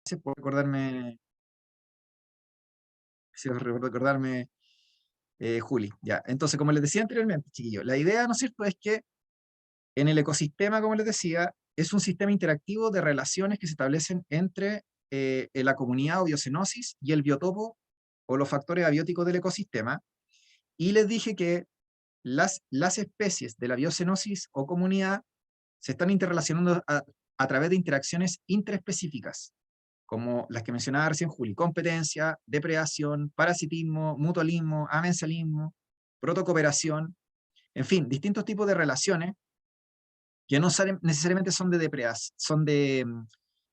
Gracias por recordarme, Juli. Ya, entonces, como les decía anteriormente, chiquillos, la idea, ¿no es cierto?, es que en el ecosistema, como les decía, es un sistema interactivo de relaciones que se establecen entre la comunidad o biocenosis y el biotopo o los factores abióticos del ecosistema. Y les dije que las especies de la biocenosis o comunidad se están interrelacionando a través de interacciones interespecíficas, como las que mencionaba recién Juli: competencia, depredación, parasitismo, mutualismo, amensalismo, protocooperación, en fin, distintos tipos de relaciones que no necesariamente son de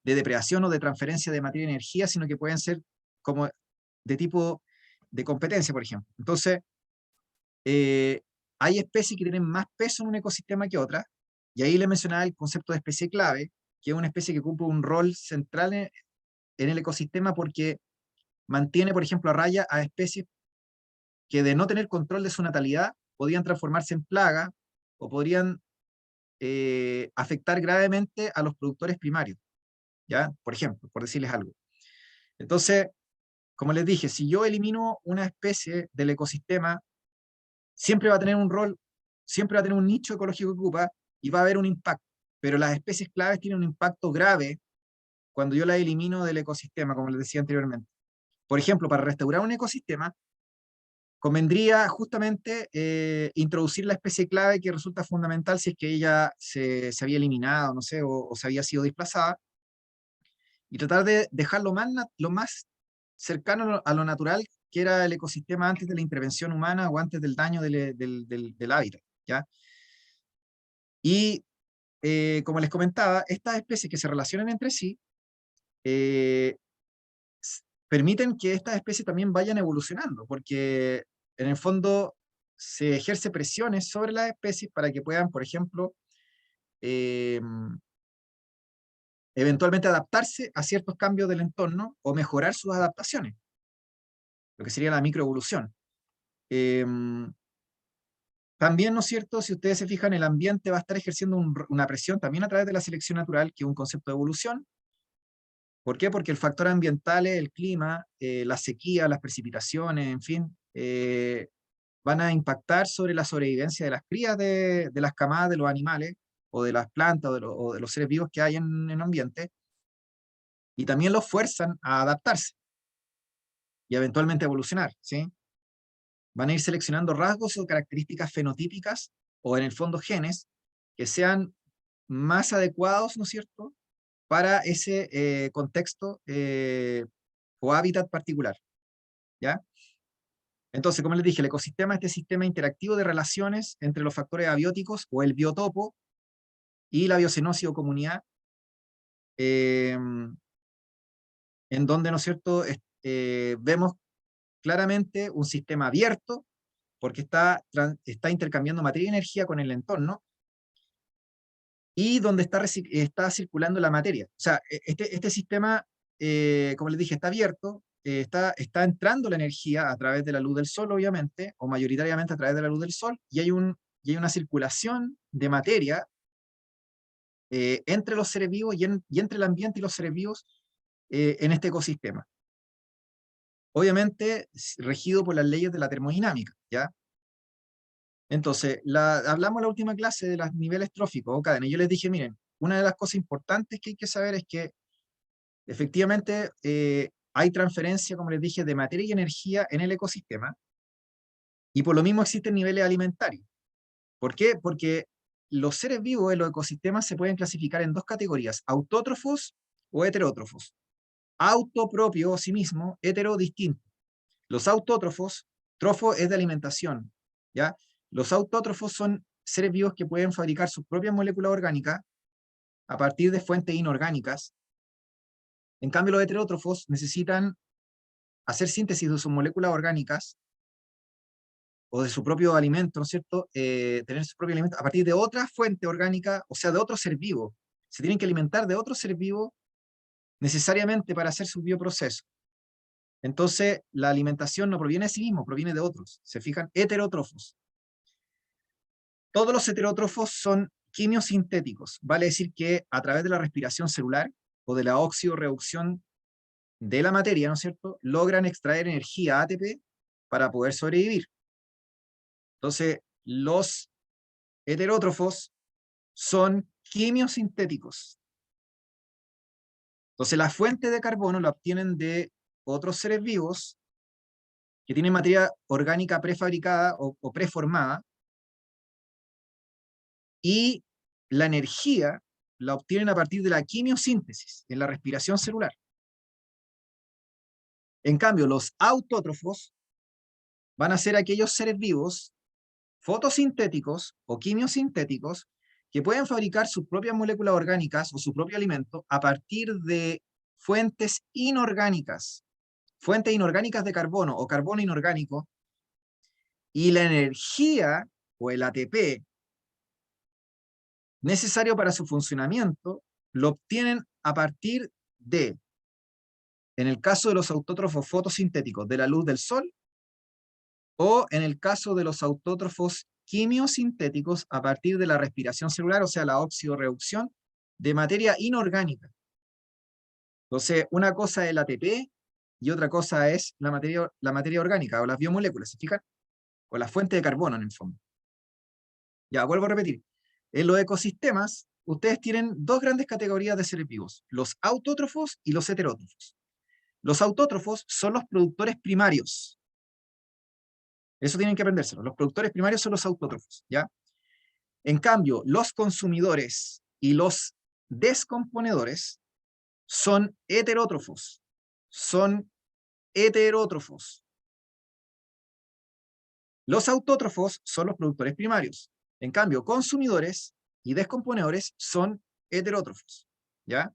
depredación o de transferencia de materia y energía, sino que pueden ser como de tipo de competencia, por ejemplo. Entonces, eh, hay especies que tienen más peso en un ecosistema que otras, y ahí le mencionaba el concepto de especie clave, que es una especie que cumple un rol central en el ecosistema porque mantiene, por ejemplo, a raya a especies que, de no tener control de su natalidad, podían transformarse en plaga o podrían afectar gravemente a los productores primarios, ¿ya? Por ejemplo, por decirles algo. Entonces, como les dije, si yo elimino una especie del ecosistema, siempre va a tener un rol, siempre va a tener un nicho ecológico que ocupa y va a haber un impacto. Pero las especies claves tienen un impacto grave cuando yo las elimino del ecosistema, como les decía anteriormente. Por ejemplo, para restaurar un ecosistema, convendría justamente introducir la especie clave que resulta fundamental si es que ella se había eliminado, no sé, o se había sido desplazada, y tratar de dejar lo más cercano a lo natural que era el ecosistema antes de la intervención humana o antes del daño del hábitat, ¿ya? Y como les comentaba, estas especies que se relacionan entre sí eh, permiten que estas especies también vayan evolucionando, porque en el fondo se ejerce presiones sobre las especies para que puedan, por ejemplo, eh, eventualmente adaptarse a ciertos cambios del entorno o mejorar sus adaptaciones, lo que sería la microevolución. Eh, También, ¿no es cierto?, si ustedes se fijan, el ambiente va a estar ejerciendo una presión también a través de la selección natural, que es un concepto de evolución. ¿Por qué? Porque el factor ambiental, el clima, la sequía, las precipitaciones, en fin, van a impactar sobre la sobrevivencia de las crías de las camadas de los animales, o de las plantas, o de los seres vivos que hay en el ambiente, y también los fuerzan a adaptarse y eventualmente evolucionar, ¿sí? Van a ir seleccionando rasgos o características fenotípicas, o en el fondo genes, que sean más adecuados, ¿no es cierto?, para ese contexto o hábitat particular, ¿ya? Entonces, como les dije, el ecosistema es este sistema interactivo de relaciones entre los factores abióticos o el biotopo y la biocenosis o comunidad, eh, en donde, ¿no es cierto?, vemos claramente un sistema abierto, porque está intercambiando materia y energía con el entorno, y donde está circulando la materia. O sea, este sistema, como les dije, está abierto, está entrando la energía a través de la luz del sol, obviamente, o mayoritariamente a través de la luz del sol, y hay una circulación de materia entre los seres vivos y entre el ambiente y los seres vivos en este ecosistema. Obviamente, regido por las leyes de la termodinámica, ¿ya? Entonces, hablamos en la última clase de los niveles tróficos o cadenas. Yo les dije, miren, una de las cosas importantes que hay que saber es que efectivamente hay transferencia, como les dije, de materia y energía en el ecosistema, y por lo mismo existen niveles alimentarios. ¿Por qué? Porque los seres vivos en los ecosistemas se pueden clasificar en dos categorías: autótrofos o heterótrofos. Auto, propio, sí mismo; hetero, distinto. Los autótrofos, trofo es de alimentación, ¿ya? Los autótrofos son seres vivos que pueden fabricar sus propias moléculas orgánicas a partir de fuentes inorgánicas. En cambio, los heterótrofos necesitan hacer síntesis de sus moléculas orgánicas o de su propio alimento, ¿no es cierto?, tener su propio alimento a partir de otra fuente orgánica, o sea, de otro ser vivo. Se tienen que alimentar de otro ser vivo necesariamente para hacer su bioproceso. Entonces, la alimentación no proviene de sí mismo, proviene de otros. Se fijan, heterótrofos. Todos los heterótrofos son quimiosintéticos, vale decir que a través de la respiración celular o de la oxidorreducción de la materia, ¿no es cierto?, logran extraer energía ATP para poder sobrevivir. Entonces, los heterótrofos son quimiosintéticos. Entonces, la fuente de carbono la obtienen de otros seres vivos que tienen materia orgánica prefabricada o preformada, y la energía la obtienen a partir de la quimiosíntesis, en la respiración celular. En cambio, los autótrofos van a ser aquellos seres vivos fotosintéticos o quimiosintéticos que pueden fabricar sus propias moléculas orgánicas o su propio alimento a partir de fuentes inorgánicas de carbono o carbono inorgánico, y la energía o el ATP necesario para su funcionamiento lo obtienen a partir de, en el caso de los autótrofos fotosintéticos, de la luz del sol, o en el caso de los autótrofos quimiosintéticos a partir de la respiración celular, o sea, la oxidorreducción de materia inorgánica. Entonces, una cosa es el ATP y otra cosa es la materia orgánica o las biomoléculas, ¿se fijan? O la fuente de carbono en el fondo. Ya, vuelvo a repetir. En los ecosistemas, ustedes tienen dos grandes categorías de seres vivos, los autótrofos y los heterótrofos. Los autótrofos son los productores primarios. Eso tienen que aprendérselo. Los productores primarios son los autótrofos, ¿ya? En cambio, los consumidores y los descomponedores son heterótrofos. Son heterótrofos. Los autótrofos son los productores primarios. En cambio, consumidores y descomponedores son heterótrofos, ¿ya?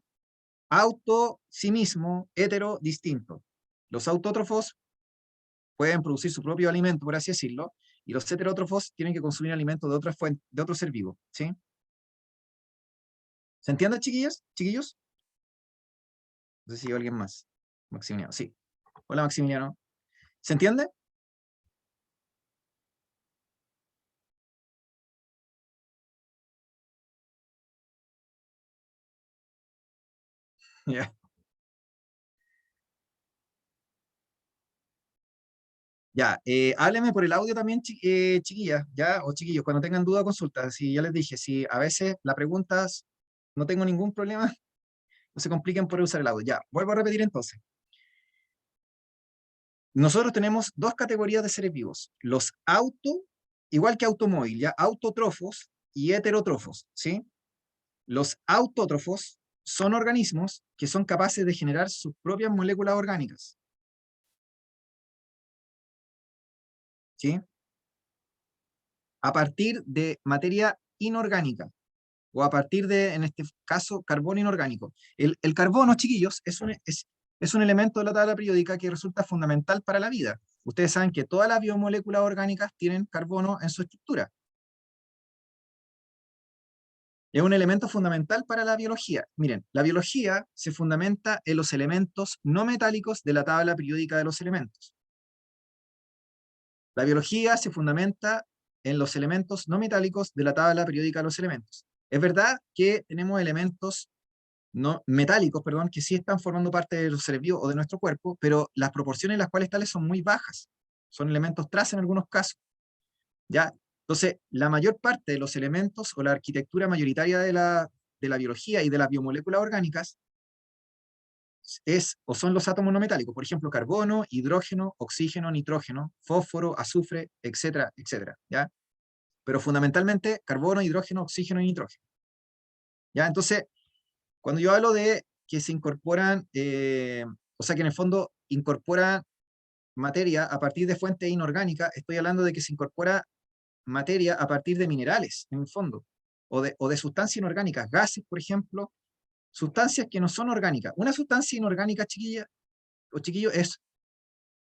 Auto, sí mismo, hetero, distinto. Los autótrofos pueden producir su propio alimento, por así decirlo, y los heterótrofos tienen que consumir alimentos de otra fuente, de otro ser vivo, ¿sí? ¿Se entiende, chiquillas? ¿Chiquillos? No sé si hay alguien más. Maximiliano, sí. Hola, Maximiliano. ¿Se entiende? Ya. Ya, hábleme por el audio también, chiquillas, ya, o chiquillos, cuando tengan duda, consulta. Si ya les dije, si a veces las preguntas no tengo ningún problema, no se compliquen por usar el audio. Ya, vuelvo a repetir entonces. Nosotros tenemos dos categorías de seres vivos, los igual que automóvil, ya, autótrofos y heterótrofos, ¿sí? Los autótrofos son organismos que son capaces de generar sus propias moléculas orgánicas, ¿sí? A partir de materia inorgánica, o a partir de, en este caso, carbono inorgánico. El carbono, chiquillos, es un elemento de la tabla periódica que resulta fundamental para la vida. Ustedes saben que todas las biomoléculas orgánicas tienen carbono en su estructura. Es un elemento fundamental para la biología. Miren, la biología se fundamenta en los elementos no metálicos de la tabla periódica de los elementos. La biología se fundamenta en los elementos no metálicos de la tabla periódica de los elementos. Es verdad que tenemos elementos no metálicos, perdón, que sí están formando parte de los seres vivos o de nuestro cuerpo, pero las proporciones en las cuales tales son muy bajas. Son elementos traza en algunos casos, ¿ya? Entonces, la mayor parte de los elementos o la arquitectura mayoritaria de la biología y de las biomoléculas orgánicas es o son los átomos no metálicos, por ejemplo, carbono, hidrógeno, oxígeno, nitrógeno, fósforo, azufre, etcétera, etcétera, ¿ya? Pero fundamentalmente carbono, hidrógeno, oxígeno y nitrógeno, ¿ya? Entonces, cuando yo hablo de que se incorporan, o sea, que en el fondo incorpora materia a partir de fuentes inorgánicas, estoy hablando de que se incorpora materia a partir de minerales, en el fondo, o de sustancias inorgánicas, gases, por ejemplo, sustancias que no son orgánicas. Una sustancia inorgánica, chiquilla o chiquillo, es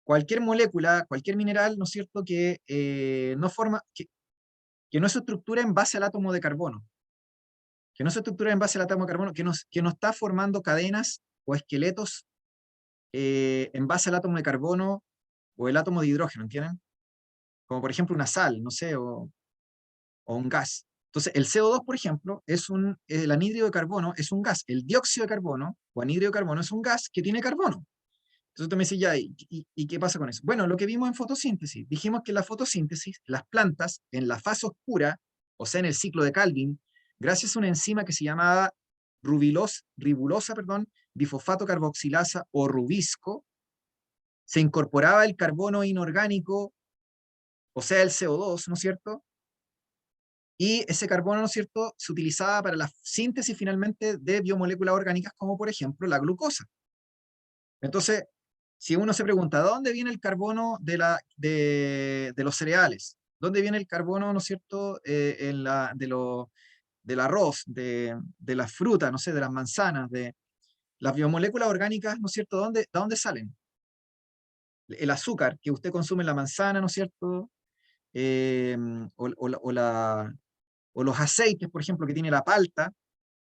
cualquier molécula, cualquier mineral, ¿no es cierto?, que no se estructura en base al átomo de carbono, que no se estructura en base al átomo de carbono, que no está formando cadenas o esqueletos en base al átomo de carbono o el átomo de hidrógeno, ¿entienden? Como por ejemplo una sal, no sé, o un gas. Entonces, el CO2, por ejemplo, el anhídrido de carbono es un gas. El dióxido de carbono o anhídrido de carbono es un gas que tiene carbono. Entonces tú me dices, ya, ¿y qué pasa con eso? Bueno, lo que vimos en fotosíntesis, dijimos que en la fotosíntesis, las plantas, en la fase oscura, o sea, en el ciclo de Calvin, gracias a una enzima que se llamaba ribulosa, bifosfato carboxilasa o rubisco, se incorporaba el carbono inorgánico, o sea, el CO2, ¿no es cierto? Y ese carbono, ¿no es cierto?, se utilizaba para la síntesis finalmente de biomoléculas orgánicas, como por ejemplo la glucosa. Entonces, si uno se pregunta, ¿dónde viene el carbono de los cereales? ¿Dónde viene el carbono, ¿no es cierto?, del arroz, de las frutas, no sé, de las manzanas, de las biomoléculas orgánicas, ¿no es cierto?, ¿de dónde salen? El azúcar que usted consume en la manzana, ¿no es cierto? Eh, o, o la- o la- o los aceites, por ejemplo, que tiene la palta,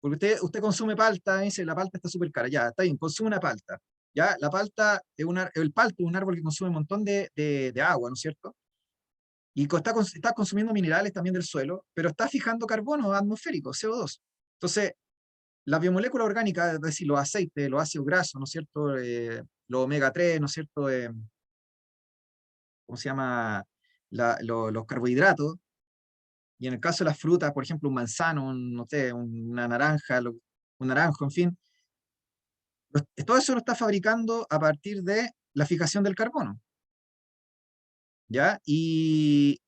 porque usted consume palta, y dice, la palta está súper cara, ya, está bien, consume una palta. Ya, la palta es el palto es un árbol que consume un montón de agua, ¿no es cierto? Y está consumiendo minerales también del suelo, pero está fijando carbono atmosférico, CO2. Entonces, las biomoléculas orgánicas, es decir, los aceites, los ácidos grasos, ¿no es cierto? Los omega 3, ¿no es cierto? ¿Cómo se llama? Los carbohidratos. Y en el caso de las frutas, por ejemplo, un manzano, no sé, una naranja, un naranjo, en fin, todo eso lo está fabricando a partir de la fijación del carbono, ¿ya? Y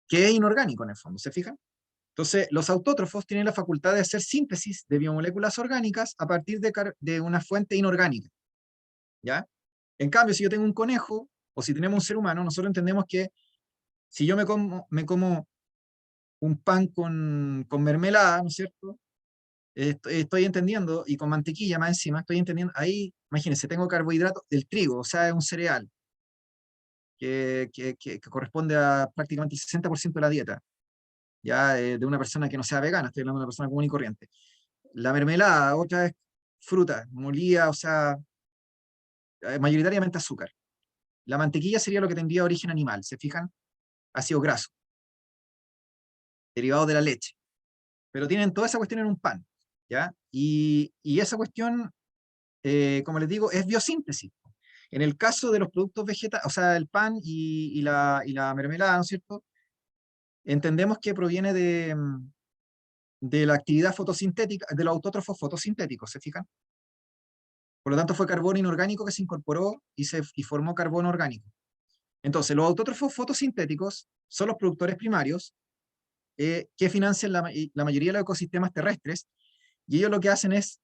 que es inorgánico en el fondo, ¿se fijan? Entonces, los autótrofos tienen la facultad de hacer síntesis de biomoléculas orgánicas a partir de una fuente inorgánica, ¿ya? En cambio, si yo tengo un conejo, o si tenemos un ser humano, nosotros entendemos que si yo me como un pan con mermelada, ¿no es cierto? Estoy entendiendo, y con mantequilla más encima, estoy entendiendo, ahí, imagínense, tengo carbohidratos del trigo, o sea, es un cereal que corresponde a prácticamente el 60% de la dieta, ya de una persona que no sea vegana, estoy hablando de una persona común y corriente. La mermelada, otra es fruta, molida, o sea, mayoritariamente azúcar. La mantequilla sería lo que tendría origen animal, ¿se fijan? Ácido graso, derivado de la leche. Pero tienen toda esa cuestión en un pan, ¿ya? Y esa cuestión, como les digo, es biosíntesis. En el caso de los productos vegetales, o sea, el pan y la mermelada, ¿no es cierto? Entendemos que proviene de la actividad fotosintética, de los autótrofos fotosintéticos, ¿se fijan? Por lo tanto, fue carbono inorgánico que se incorporó y formó carbono orgánico. Entonces, los autótrofos fotosintéticos son los productores primarios que financian la mayoría de los ecosistemas terrestres, y ellos lo que hacen es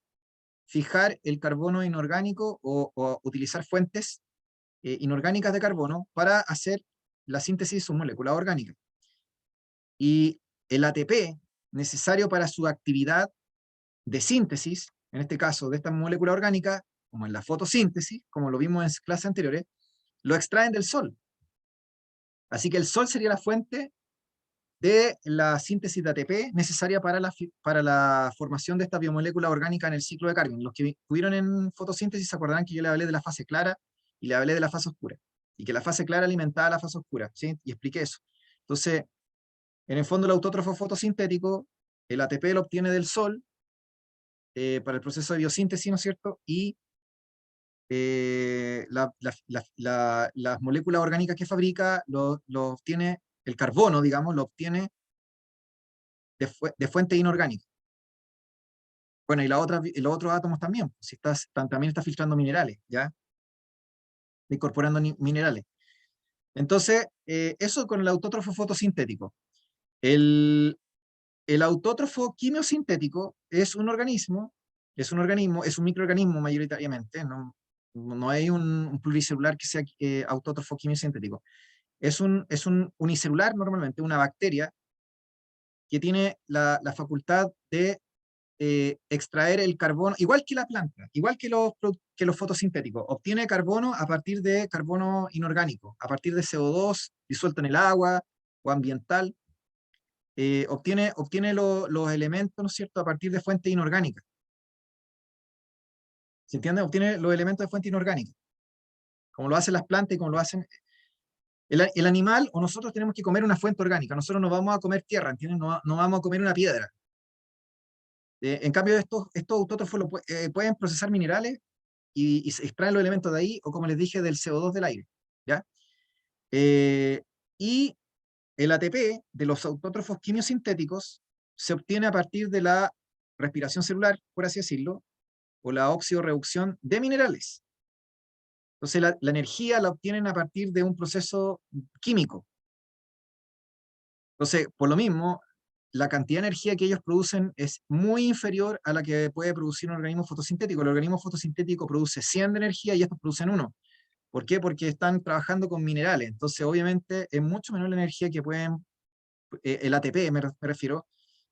fijar el carbono inorgánico o utilizar fuentes inorgánicas de carbono para hacer la síntesis de sus moléculas orgánicas. Y el ATP necesario para su actividad de síntesis, en este caso de esta molécula orgánica, como en la fotosíntesis, como lo vimos en clases anteriores, lo extraen del sol. Así que el sol sería la fuente de la síntesis de ATP necesaria para la formación de esta biomolécula orgánica en el ciclo de Calvin. Los que estuvieron en fotosíntesis se acordarán que yo le hablé de la fase clara y le hablé de la fase oscura, y que la fase clara alimentaba la fase oscura, ¿sí? Y expliqué eso. Entonces, en el fondo el autótrofo fotosintético, el ATP lo obtiene del sol para el proceso de biosíntesis, ¿no es cierto? Y las moléculas orgánicas que fabrica lo obtiene, el carbono, digamos, lo obtiene de fuente inorgánica. Bueno, y los otros átomos también, si también está filtrando minerales, ¿ya? Incorporando minerales. Entonces, eso con el autótrofo fotosintético. El, el autótrofo quimiosintético es un microorganismo mayoritariamente, no hay un pluricelular que sea autótrofo quimiosintético. Es un unicelular normalmente, una bacteria que tiene la facultad de extraer el carbono, igual que la planta, igual que los fotosintéticos, obtiene carbono a partir de carbono inorgánico, a partir de CO2 disuelto en el agua o ambiental, obtiene los elementos, ¿no es cierto?, a partir de fuentes inorgánicas. ¿Se entiende? Obtiene los elementos de fuente inorgánica, como lo hacen las plantas y como lo hacen. El animal o nosotros tenemos que comer una fuente orgánica, nosotros no vamos a comer tierra, ¿entienden? No vamos a comer una piedra. En cambio, estos autótrofos pueden procesar minerales y se extraen los elementos de ahí, o como les dije, del CO2 del aire, ¿ya? Y el ATP de los autótrofos quimiosintéticos se obtiene a partir de la respiración celular, por así decirlo, o la oxidorreducción de minerales. Entonces la energía la obtienen a partir de un proceso químico. Entonces, por lo mismo, la cantidad de energía que ellos producen es muy inferior a la que puede producir un organismo fotosintético. El organismo fotosintético produce 100 de energía y estos producen 1. ¿Por qué? Porque están trabajando con minerales. Entonces, obviamente, es mucho menor la energía que pueden, el ATP me refiero,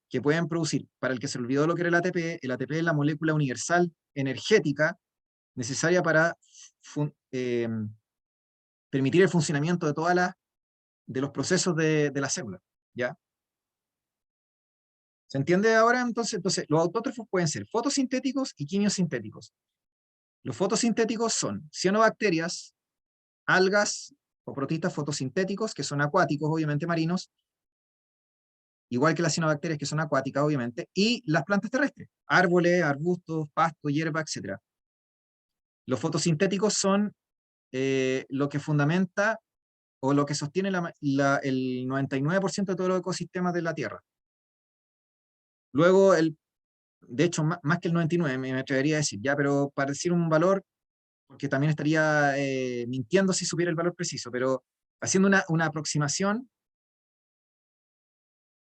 que pueden producir. Para el que se olvidó lo que era el ATP es la molécula universal energética necesaria para permitir el funcionamiento de de los procesos de la célula, ¿ya? ¿Se entiende ahora? Entonces, los autótrofos pueden ser fotosintéticos y quimiosintéticos. Los fotosintéticos son cianobacterias, algas o protistas fotosintéticos, que son acuáticos, obviamente marinos, igual que las cianobacterias, que son acuáticas, obviamente, y las plantas terrestres, árboles, arbustos, pasto, hierba, etc. Los fotosintéticos son lo que fundamenta o lo que sostiene el 99% de todos los ecosistemas de la Tierra. Luego, de hecho, más que el 99, me atrevería a decir, ya, pero para decir un valor, porque también estaría mintiendo si supiera el valor preciso, pero haciendo una aproximación,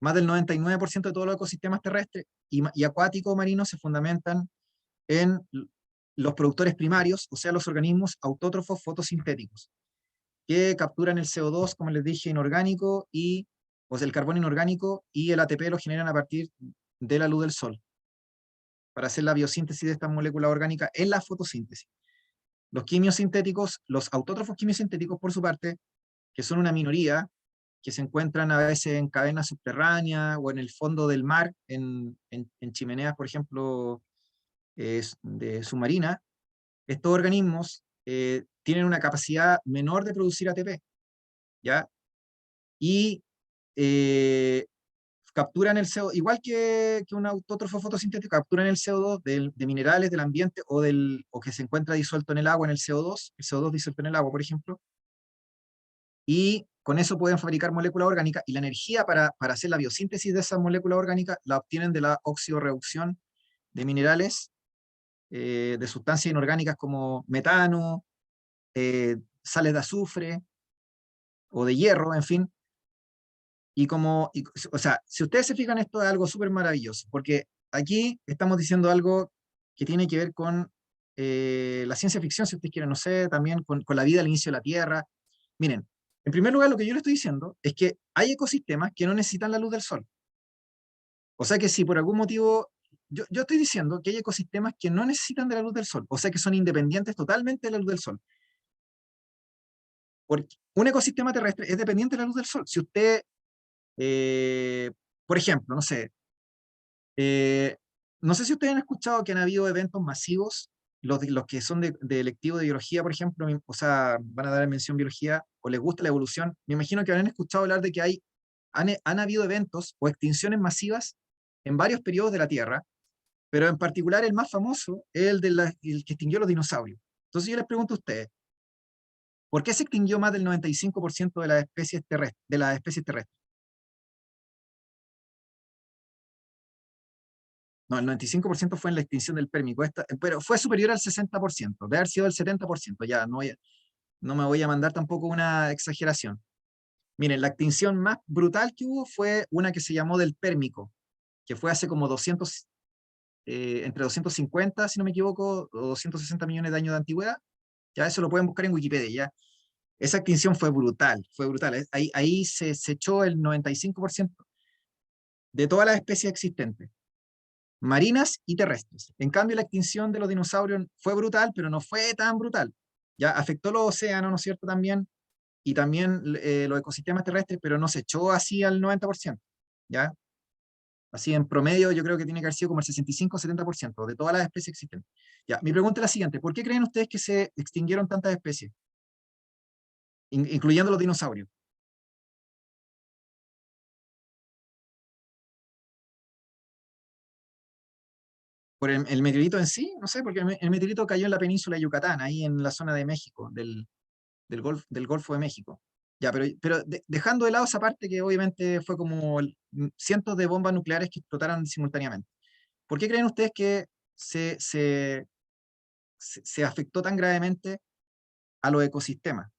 más del 99% de todos los ecosistemas terrestres y acuáticos marinos se fundamentan en los productores primarios, o sea, los organismos autótrofos fotosintéticos, que capturan el CO2, como les dije, inorgánico, o sea, el carbón inorgánico, y el ATP lo generan a partir de la luz del sol, para hacer la biosíntesis de estas moléculas orgánicas en la fotosíntesis. Los quimiosintéticos, los autótrofos quimiosintéticos, por su parte, que son una minoría, que se encuentran a veces en cavernas subterráneas o en el fondo del mar, en chimeneas, por ejemplo, de submarina, estos organismos tienen una capacidad menor de producir ATP, ¿ya? Y capturan el CO2, igual que un autótrofo fotosintético, capturan el CO2 de minerales del ambiente o que se encuentra disuelto en el agua, en el CO2 disuelto en el agua, por ejemplo, y con eso pueden fabricar moléculas orgánicas, y la energía para hacer la biosíntesis de esas moléculas orgánicas la obtienen de la oxidorreducción de minerales, de sustancias inorgánicas como metano, sales de azufre o de hierro, en fin. O sea, si ustedes se fijan, esto es algo súper maravilloso, porque aquí estamos diciendo algo que tiene que ver con la ciencia ficción, si ustedes quieren, no sé, también con la vida al inicio de la Tierra. Miren, en primer lugar, lo que yo le estoy diciendo es que hay ecosistemas que no necesitan la luz del sol. O sea que si por algún motivo, yo estoy diciendo que hay ecosistemas que no necesitan de la luz del sol, o sea que son independientes totalmente de la luz del sol. Porque un ecosistema terrestre es dependiente de la luz del sol. Si usted, eh, por ejemplo, no sé, no sé si ustedes han escuchado que han habido eventos masivos, los que son de electivo de biología, por ejemplo, o sea, van a dar mención biología, o les gusta la evolución. Me imagino que habrán escuchado hablar de que han habido eventos o extinciones masivas en varios periodos de la Tierra, pero en particular el más famoso es el que extinguió los dinosaurios. Entonces yo les pregunto a ustedes, ¿por qué se extinguió más del 95% de las especies terrestres? No, el 95% fue en la extinción del Pérmico, pero fue superior al 60%, de haber sido el 70%, ya no me voy a mandar tampoco una exageración. Miren, la extinción más brutal que hubo fue una que se llamó del Pérmico, que fue hace como 200, entre 250, si no me equivoco, o 260 millones de años de antigüedad. Ya eso lo pueden buscar en Wikipedia, ya. Esa extinción fue brutal, fue brutal. Ahí se echó el 95% de todas las especies existentes, marinas y terrestres. En cambio, la extinción de los dinosaurios fue brutal, pero no fue tan brutal. Ya afectó los océanos, ¿no es cierto? También, y también los ecosistemas terrestres, pero no se echó así al 90%. ¿Ya? Así en promedio yo creo que tiene que haber sido como el 65-70% de todas las especies existentes. Ya, mi pregunta es la siguiente: ¿por qué creen ustedes que se extinguieron tantas especies, incluyendo los dinosaurios? por el meteorito en sí, no sé, porque el meteorito cayó en la península de Yucatán, ahí en la zona de México, del Golfo de México. Ya, pero dejando de lado esa parte que obviamente fue como cientos de bombas nucleares que explotaron simultáneamente. ¿Por qué creen ustedes que se afectó tan gravemente a los ecosistemas?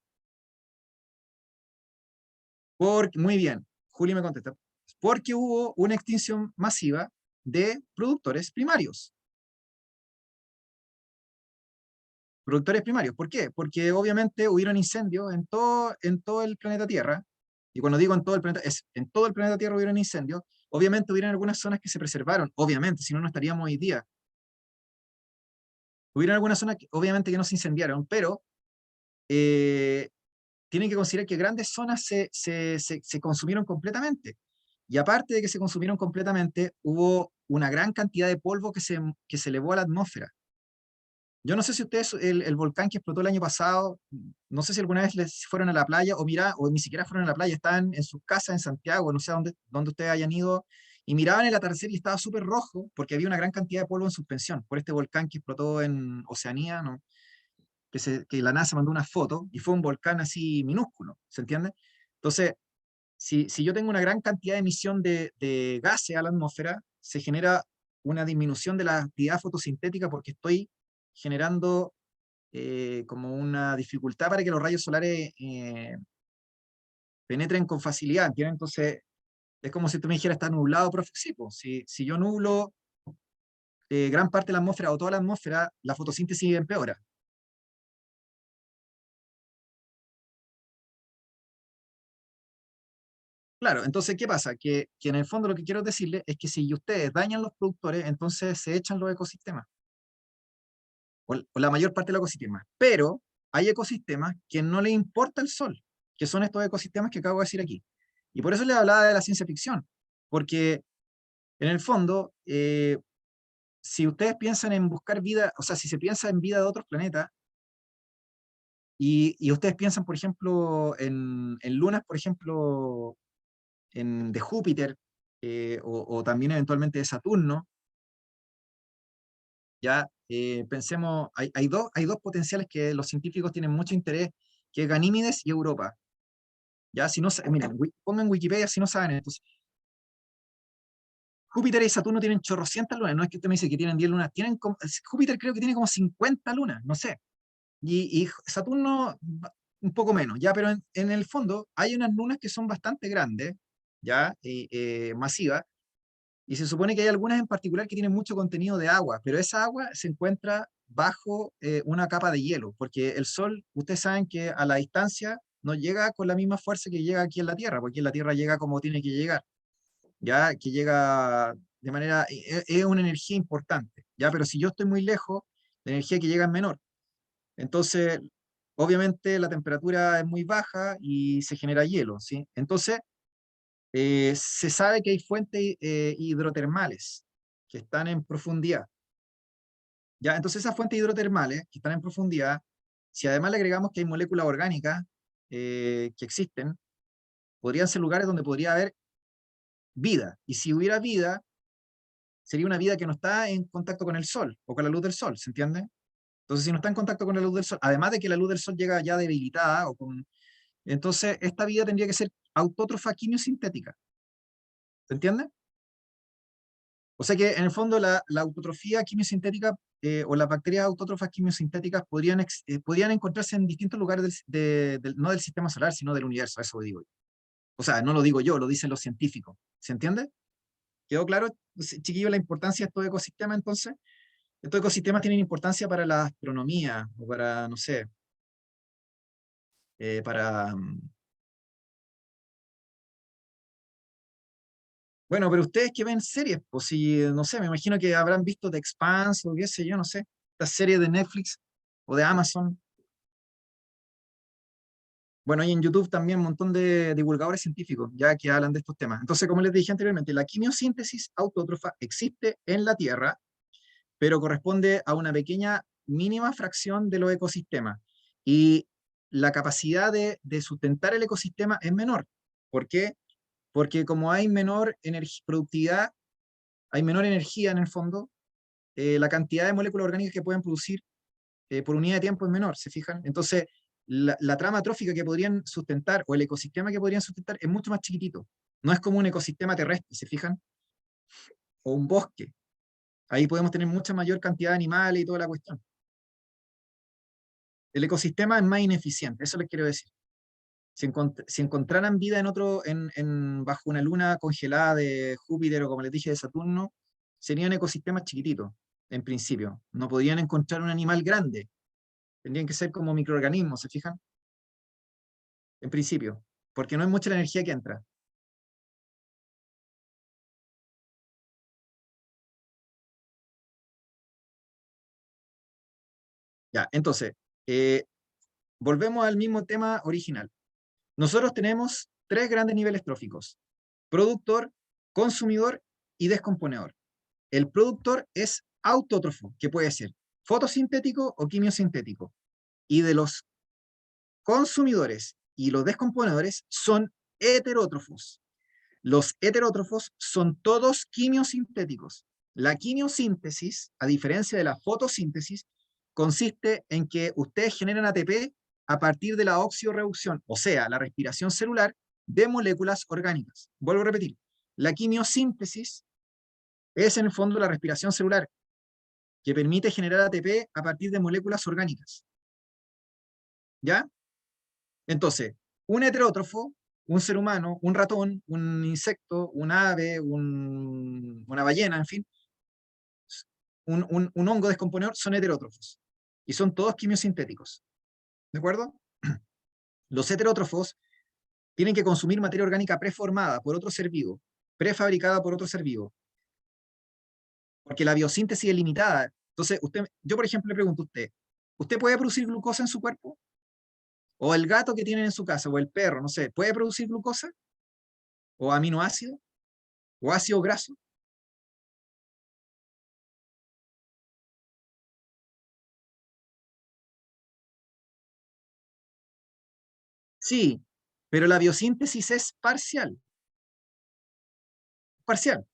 Muy bien, Juli me contesta. Porque hubo una extinción masiva de productores primarios. Productores primarios. ¿Por qué? Porque obviamente hubieron incendios en todo el planeta Tierra. Y cuando digo en todo el planeta, es en todo el planeta Tierra hubieron incendios. Obviamente hubieron algunas zonas que se preservaron. Obviamente, si no, no estaríamos hoy día. Hubieron algunas zonas, obviamente, que no se incendiaron, pero eh, tienen que considerar que grandes zonas se consumieron completamente. Y aparte de que se consumieron completamente, hubo una gran cantidad de polvo que se elevó a la atmósfera. Yo no sé si ustedes, el volcán que explotó el año pasado, no sé si alguna vez les fueron a la playa o mira, o ni siquiera fueron a la playa, estaban en sus casas en Santiago, no sé dónde ustedes hayan ido, y miraban el atardecer y estaba súper rojo porque había una gran cantidad de polvo en suspensión por este volcán que explotó en Oceanía, ¿no? Que la NASA mandó una foto y fue un volcán así minúsculo, ¿se entiende? Entonces, si yo tengo una gran cantidad de emisión de gases a la atmósfera, se genera una disminución de la actividad fotosintética porque estoy generando como una dificultad para que los rayos solares penetren con facilidad, ¿entiendes? Entonces, es como si tú me dijeras, está nublado, profe. Sí, pues, si yo nublo gran parte de la atmósfera o toda la atmósfera, la fotosíntesis empeora. Claro, entonces, ¿qué pasa? Que en el fondo lo que quiero decirle es que si ustedes dañan los productores, entonces se echan los ecosistemas, o la mayor parte de los ecosistemas. Pero hay ecosistemas que no les importa el sol, que son estos ecosistemas que acabo de decir aquí. Y por eso les hablaba de la ciencia ficción, porque en el fondo, si ustedes piensan en buscar vida, o sea, si se piensa en vida de otros planetas, y ustedes piensan, por ejemplo, en lunas, por ejemplo, de Júpiter, o también eventualmente de Saturno, ya pensemos, hay dos potenciales que los científicos tienen mucho interés, que es Ganímedes y Europa. Ya, si no, miren, pongan Wikipedia si no saben esto. Júpiter y Saturno tienen chorrocientas lunas, no es que usted me dice que tienen 10 lunas, Júpiter creo que tiene como 50 lunas, no sé, y Saturno un poco menos, ya, pero en el fondo hay unas lunas que son bastante grandes, ya, masivas, y se supone que hay algunas en particular que tienen mucho contenido de agua, pero esa agua se encuentra bajo una capa de hielo, porque el Sol, ustedes saben que a la distancia no llega con la misma fuerza que llega aquí en la Tierra, porque en la Tierra llega como tiene que llegar, ya que llega de manera, es una energía importante, ya, pero si yo estoy muy lejos, la energía que llega es menor. Entonces, obviamente la temperatura es muy baja y se genera hielo, ¿sí? Entonces, se sabe que hay fuentes hidrotermales que están en profundidad. ¿Ya? Entonces esas fuentes hidrotermales que están en profundidad, si además le agregamos que hay moléculas orgánicas que existen, podrían ser lugares donde podría haber vida. Y si hubiera vida, sería una vida que no está en contacto con el sol o con la luz del sol, ¿se entiende? Entonces, si no está en contacto con la luz del sol, además de que la luz del sol llega ya debilitada, entonces esta vida tendría que ser autótrofa quimiosintética, ¿se entiende? O sea que en el fondo la autotrofía quimiosintética o las bacterias autótrofas quimiosintéticas podrían encontrarse en distintos lugares no del sistema solar, sino del universo, eso digo yo. O sea, no lo digo yo, lo dicen los científicos. ¿Se entiende? ¿Quedó claro, chiquillo, la importancia de estos ecosistemas entonces? Estos ecosistemas tienen importancia para la astronomía, o para, no sé, para... Bueno, pero ustedes que ven series, pues si, no sé, me imagino que habrán visto The Expanse o qué sé yo, no sé, esta serie de Netflix o de Amazon. Bueno, y en YouTube también un montón de divulgadores científicos ya que hablan de estos temas. Entonces, como les dije anteriormente, la quimiosíntesis autótrofa existe en la Tierra, pero corresponde a una pequeña, mínima fracción de los ecosistemas. Y la capacidad de sustentar el ecosistema es menor. ¿Por qué? Porque como hay menor productividad, hay menor energía en el fondo, la cantidad de moléculas orgánicas que pueden producir por unidad de tiempo es menor, ¿se fijan? Entonces, la trama trófica que podrían sustentar, o el ecosistema que podrían sustentar, es mucho más chiquitito. No es como un ecosistema terrestre, ¿se fijan? O un bosque. Ahí podemos tener mucha mayor cantidad de animales y toda la cuestión. El ecosistema es más ineficiente, eso les quiero decir. Si encontraran vida en otro, bajo una luna congelada de Júpiter o como les dije de Saturno, serían ecosistemas chiquititos, en principio. No podrían encontrar un animal grande. Tendrían que ser como microorganismos, ¿se fijan? En principio, porque no es mucha la energía que entra. Ya, entonces, eh, volvemos al mismo tema original. Nosotros tenemos tres grandes niveles tróficos: productor, consumidor y descomponedor. El productor es autótrofo, que puede ser fotosintético o quimiosintético. Y de los consumidores y los descomponedores son heterótrofos. Los heterótrofos son todos quimiosintéticos. La quimiosíntesis, a diferencia de la fotosíntesis, consiste en que ustedes generan ATP a partir de la oxidorreducción, o sea, la respiración celular de moléculas orgánicas. Vuelvo a repetir, la quimiosíntesis es en el fondo la respiración celular que permite generar ATP a partir de moléculas orgánicas. ¿Ya? Entonces, un heterótrofo, un ser humano, un ratón, un insecto, un ave, una ballena, en fin, un hongo descomponedor, son heterótrofos. Y son todos quimiosintéticos. ¿De acuerdo? Los heterótrofos tienen que consumir materia orgánica preformada por otro ser vivo, prefabricada por otro ser vivo, porque la biosíntesis es limitada. Entonces, yo por ejemplo le pregunto a usted, ¿usted puede producir glucosa en su cuerpo? O el gato que tienen en su casa, o el perro, no sé, ¿puede producir glucosa? ¿O aminoácido? ¿O ácido graso? Sí, pero la biosíntesis es parcial, parcial.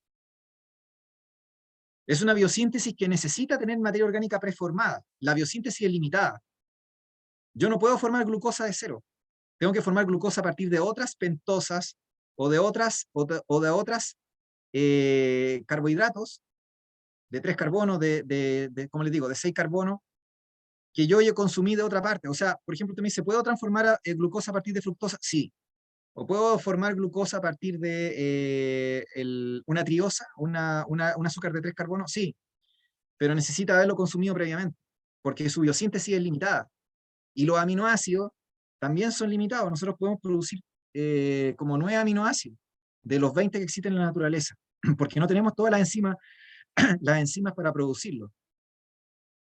Es una biosíntesis que necesita tener materia orgánica preformada. La biosíntesis es limitada. Yo no puedo formar glucosa de cero. Tengo que formar glucosa a partir de otras pentosas o de otras carbohidratos de 3 carbonos, como les digo, de 6 carbonos, que yo he consumido de otra parte. O sea, por ejemplo, usted me dice, ¿puedo transformar glucosa a partir de fructosa? Sí. O puedo formar glucosa a partir de una triosa, un azúcar de 3 carbonos, sí, pero necesita haberlo consumido previamente, porque su biosíntesis es limitada. Y los aminoácidos también son limitados. Nosotros podemos producir como 9 aminoácidos de los 20 que existen en la naturaleza, porque no tenemos todas las enzimas para producirlos.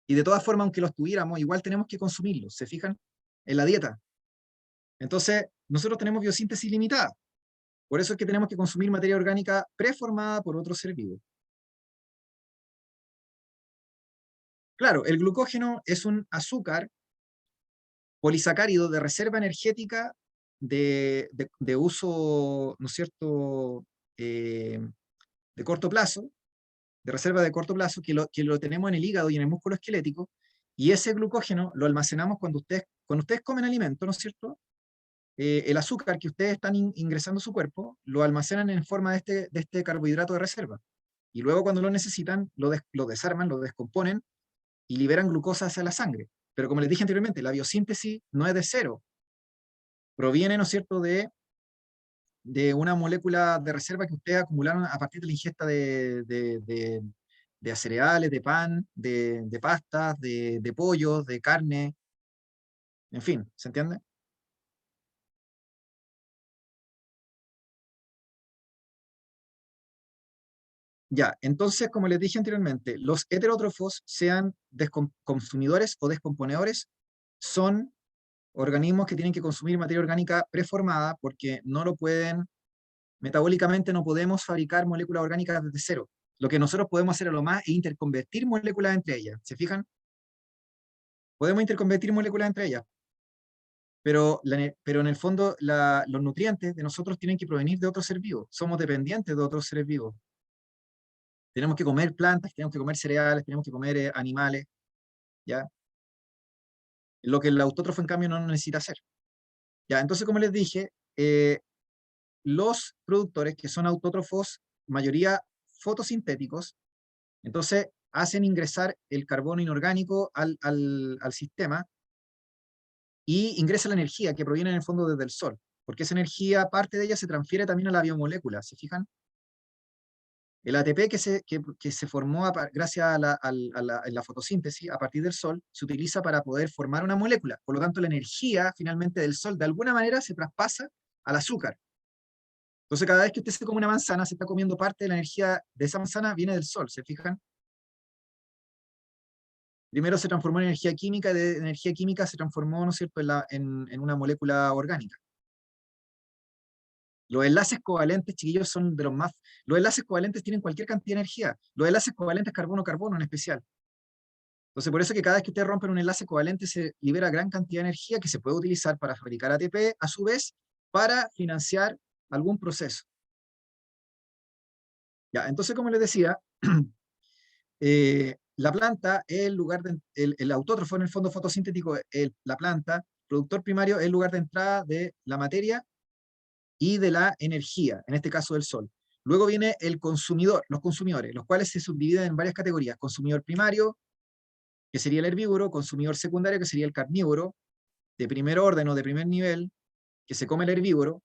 Y de todas formas, aunque los tuviéramos, igual tenemos que consumirlos, ¿se fijan? En la dieta. Entonces, nosotros tenemos biosíntesis limitada. Por eso es que tenemos que consumir materia orgánica preformada por otro ser vivo. Claro, el glucógeno es un azúcar polisacárido de reserva energética de uso, ¿no es cierto?, eh, de corto plazo, de reserva de corto plazo, que lo tenemos en el hígado y en el músculo esquelético, y ese glucógeno lo almacenamos cuando ustedes comen alimento, ¿no es cierto? El azúcar que ustedes están ingresando a su cuerpo, lo almacenan en forma de este carbohidrato de reserva. Y luego cuando lo necesitan, lo desarman, lo descomponen y liberan glucosa hacia la sangre. Pero como les dije anteriormente, la biosíntesis no es de cero, proviene, ¿no es cierto?, de una molécula de reserva que ustedes acumularon a partir de la ingesta de cereales, de pan, de pastas, de pollos, de carne, en fin, ¿se entiende? Ya, entonces, como les dije anteriormente, los heterótrofos, sean consumidores o descomponedores, son organismos que tienen que consumir materia orgánica preformada porque no lo pueden, metabólicamente no podemos fabricar moléculas orgánicas desde cero. Lo que nosotros podemos hacer a lo más es interconvertir moléculas entre ellas. ¿Se fijan? Podemos interconvertir moléculas entre ellas, pero en el fondo los nutrientes de nosotros tienen que provenir de otros seres vivos. Somos dependientes de otros seres vivos. Tenemos que comer plantas, tenemos que comer cereales, tenemos que comer animales, ¿ya? Lo que el autótrofo, en cambio, no necesita hacer. ¿Ya? Entonces, como les dije, los productores que son autótrofos, mayoría fotosintéticos, entonces hacen ingresar el carbono inorgánico al sistema y ingresa la energía que proviene en el fondo desde el sol, porque esa energía, parte de ella se transfiere también a la biomolécula, ¿se fijan? El ATP que se formó gracias a la fotosíntesis a partir del sol se utiliza para poder formar una molécula. Por lo tanto, la energía finalmente del sol de alguna manera se traspasa al azúcar. Entonces, cada vez que usted se come una manzana, se está comiendo parte de la energía de esa manzana, viene del sol, ¿se fijan? Primero se transformó en energía química, y de energía química se transformó, ¿no es cierto?, en una molécula orgánica. Los enlaces covalentes, chiquillos, son de los más... Los enlaces covalentes tienen cualquier cantidad de energía. Los enlaces covalentes carbono-carbono en especial. Entonces, por eso que cada vez que ustedes rompen un enlace covalente se libera gran cantidad de energía que se puede utilizar para fabricar ATP, a su vez, para financiar algún proceso. Ya, entonces, como les decía, la planta es el lugar el autótrofo, en el fondo fotosintético, la planta, productor primario es el lugar de entrada de la materia y de la energía, en este caso del sol. Luego viene el consumidor, los consumidores, los cuales se subdividen en varias categorías. Consumidor primario, que sería el herbívoro; consumidor secundario, que sería el carnívoro; de primer orden o de primer nivel, que se come el herbívoro,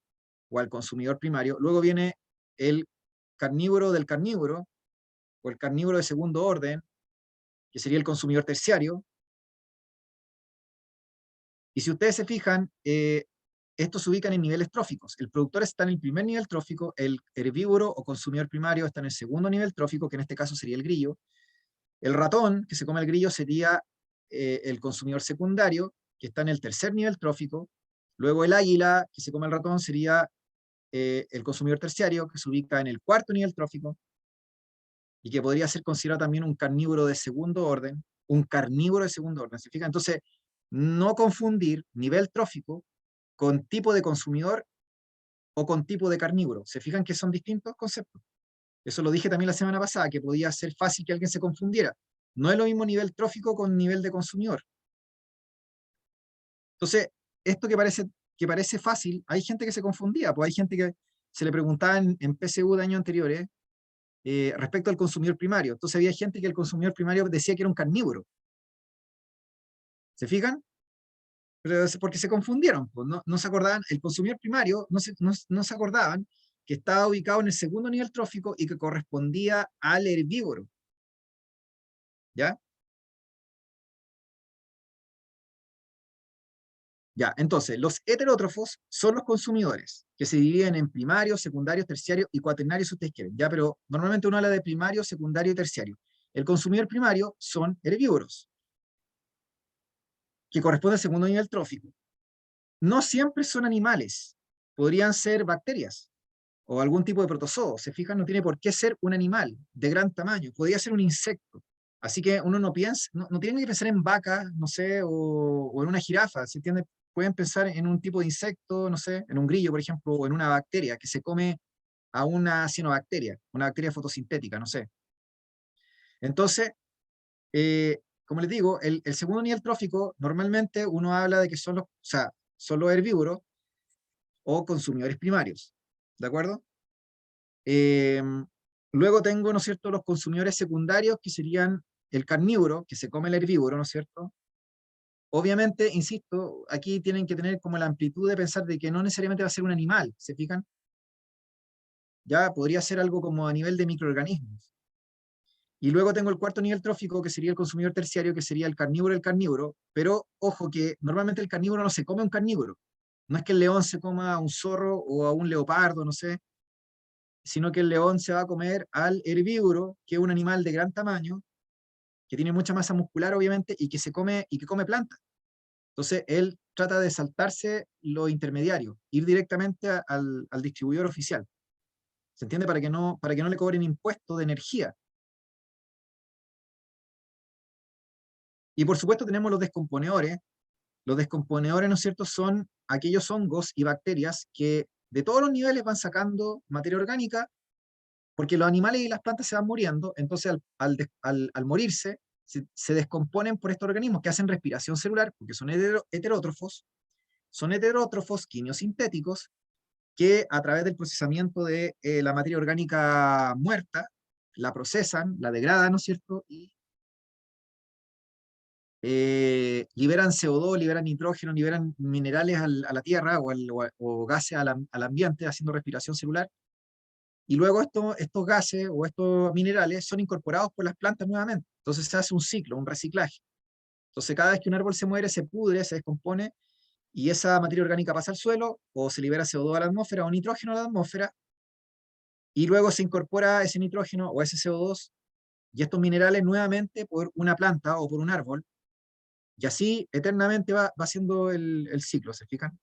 o al consumidor primario. Luego viene el carnívoro del carnívoro, o el carnívoro de segundo orden, que sería el consumidor terciario. Y si ustedes se fijan, estos se ubican en niveles tróficos. El productor está en el primer nivel trófico, el herbívoro o consumidor primario está en el segundo nivel trófico, que en este caso sería el grillo. El ratón, que se come el grillo, sería el consumidor secundario, que está en el tercer nivel trófico. Luego el águila, que se come el ratón, sería el consumidor terciario, que se ubica en el cuarto nivel trófico, y que podría ser considerado también un carnívoro de segundo orden, un carnívoro de segundo orden, ¿se fijan? Entonces, no confundir nivel trófico con tipo de consumidor o con tipo de carnívoro. ¿Se fijan que son distintos conceptos? Eso lo dije también la semana pasada, que podía ser fácil que alguien se confundiera. No es lo mismo nivel trófico con nivel de consumidor. Entonces, esto que parece fácil, hay gente que se confundía, pues hay gente que se le preguntaba en PSU de años anteriores respecto al consumidor primario. Entonces había gente que el consumidor primario decía que era un carnívoro. ¿Se fijan? Pero es porque se confundieron, pues no se acordaban, el consumidor primario no se acordaban que estaba ubicado en el segundo nivel trófico y que correspondía al herbívoro. ¿Ya? Ya, entonces, los heterótrofos son los consumidores, que se dividen en primarios, secundarios, terciarios y cuaternarios, si ustedes quieren, ¿ya? Pero normalmente uno habla de primario, secundario y terciario. El consumidor primario son herbívoros, que corresponde al segundo nivel trófico. No siempre son animales, podrían ser bacterias o algún tipo de protozoo. Se fijan, no tiene por qué ser un animal de gran tamaño, podría ser un insecto. Así que uno no piensa, no tiene que pensar en vacas, no sé, o en una jirafa, ¿se entiende? Pueden pensar en un tipo de insecto, no sé, en un grillo, por ejemplo, o en una bacteria que se come a una cianobacteria, una bacteria fotosintética, no sé. Entonces, como les digo, el segundo nivel trófico, normalmente uno habla de que son o sea, son los herbívoros o consumidores primarios, ¿de acuerdo? Eh, Luego tengo, ¿no es cierto?, los consumidores secundarios, que serían el carnívoro, que se come el herbívoro, ¿no es cierto? Obviamente, insisto, aquí tienen que tener como la amplitud de pensar de que no necesariamente va a ser un animal, ¿se fijan? Ya podría ser algo como a nivel de microorganismos. Y luego tengo el cuarto nivel trófico, que sería el consumidor terciario, que sería el carnívoro, pero ojo que normalmente el carnívoro no se come a un carnívoro. No es que el león se coma a un zorro o a un leopardo, no sé, sino que el león se va a comer al herbívoro, que es un animal de gran tamaño, que tiene mucha masa muscular, obviamente, y que come plantas. Entonces, él trata de saltarse lo intermediario, ir directamente al distribuidor oficial. ¿Se entiende? Para que no le cobren impuestos de energía. Y por supuesto tenemos los descomponedores. Los descomponedores, ¿no es cierto?, son aquellos hongos y bacterias que de todos los niveles van sacando materia orgánica porque los animales y las plantas se van muriendo, entonces al morirse, se descomponen por estos organismos que hacen respiración celular, porque son heterótrofos quimiosintéticos, que a través del procesamiento de la materia orgánica muerta, la procesan, la degradan, ¿no es cierto? Y liberan CO2, liberan nitrógeno, liberan minerales a la tierra o gases al ambiente haciendo respiración celular. Y luego estos gases o estos minerales son incorporados por las plantas nuevamente. Entonces se hace un ciclo, un reciclaje. Entonces cada vez que un árbol se muere, se pudre, se descompone y esa materia orgánica pasa al suelo o se libera CO2 a la atmósfera o nitrógeno a la atmósfera y luego se incorpora ese nitrógeno o ese CO2 y estos minerales nuevamente por una planta o por un árbol y así eternamente va haciendo el ciclo, ¿se fijan?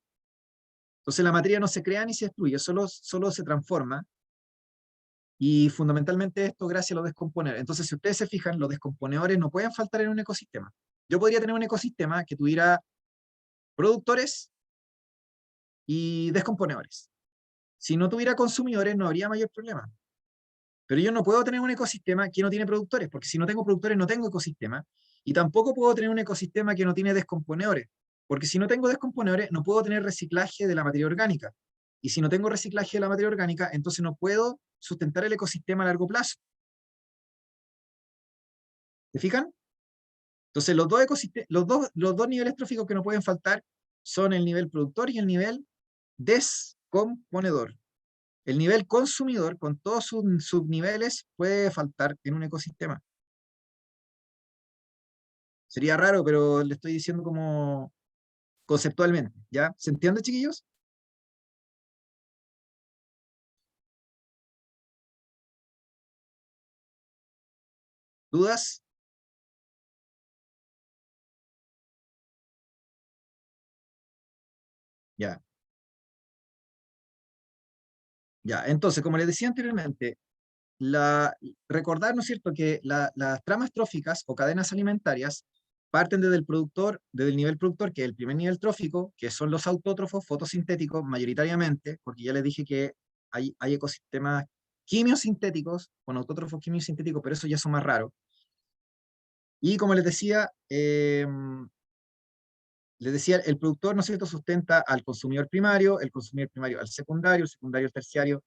Entonces la materia no se crea ni se destruye, solo se transforma y fundamentalmente esto gracias a los descomponedores. Entonces si ustedes se fijan, los descomponedores no pueden faltar en un ecosistema. Yo podría tener un ecosistema que tuviera productores y descomponedores. Si no tuviera consumidores no habría mayor problema. Pero yo no puedo tener un ecosistema que no tiene productores, porque si no tengo productores no tengo ecosistema, y tampoco puedo tener un ecosistema que no tiene descomponedores, porque si no tengo descomponedores no puedo tener reciclaje de la materia orgánica. Y si no tengo reciclaje de la materia orgánica, entonces no puedo sustentar el ecosistema a largo plazo. ¿Se fijan? Entonces los dos niveles tróficos que no pueden faltar son el nivel productor y el nivel descomponedor. El nivel consumidor, con todos sus subniveles, puede faltar en un ecosistema. Sería raro, pero le estoy diciendo como conceptualmente, ¿ya? ¿Se entiende, chiquillos? ¿Dudas? Ya, ya. Entonces, como les decía anteriormente, recordar, ¿no es cierto?, que las tramas tróficas o cadenas alimentarias parten desde el productor, desde el nivel productor, que es el primer nivel trófico, que son los autótrofos fotosintéticos mayoritariamente, porque ya les dije que hay ecosistemas quimiosintéticos, con autótrofos quimiosintéticos, pero eso ya son más raros. Y como les decía, el productor, ¿no es cierto?, sustenta al consumidor primario, el consumidor primario al secundario, el secundario al terciario,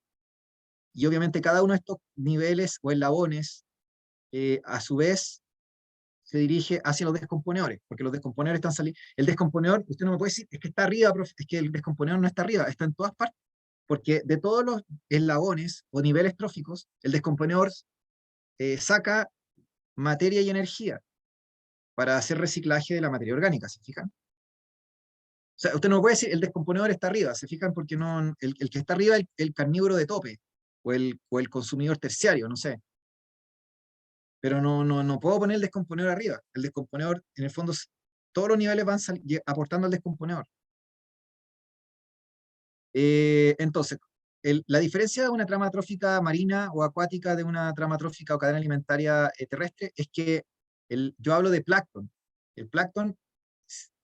y obviamente cada uno de estos niveles o eslabones, a su vez, se dirige hacia los descomponedores, porque los descomponedores están saliendo. El descomponedor, usted no me puede decir, es que está arriba, profe, es que el descomponedor no está arriba, está en todas partes, porque de todos los eslabones o niveles tróficos, el descomponedor saca materia y energía para hacer reciclaje de la materia orgánica, ¿se fijan? O sea, usted no puede decir el descomponedor está arriba, ¿se fijan? Porque no, el que está arriba es el carnívoro de tope, o el consumidor terciario, no sé. Pero no puedo poner el descomponedor arriba. El descomponedor, en el fondo, todos los niveles van aportando al descomponedor. Entonces, la diferencia de una trama trófica marina o acuática de una trama trófica o cadena alimentaria terrestre es que yo hablo de plancton. El plancton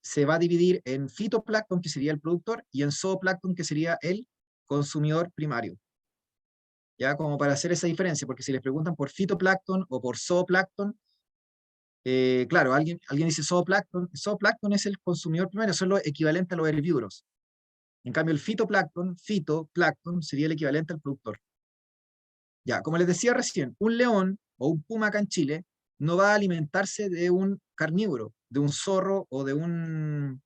se va a dividir en fitoplancton, que sería el productor, y en zooplancton, que sería el consumidor primario. Ya como para hacer esa diferencia, porque si les preguntan por fitoplancton o por zooplancton, claro, alguien dice zooplancton es el consumidor primario, son lo equivalente a los herbívoros. En cambio, el fitoplancton sería el equivalente al productor. Ya, como les decía recién, un león o un puma acá en Chile no va a alimentarse de un carnívoro, de un zorro o de un,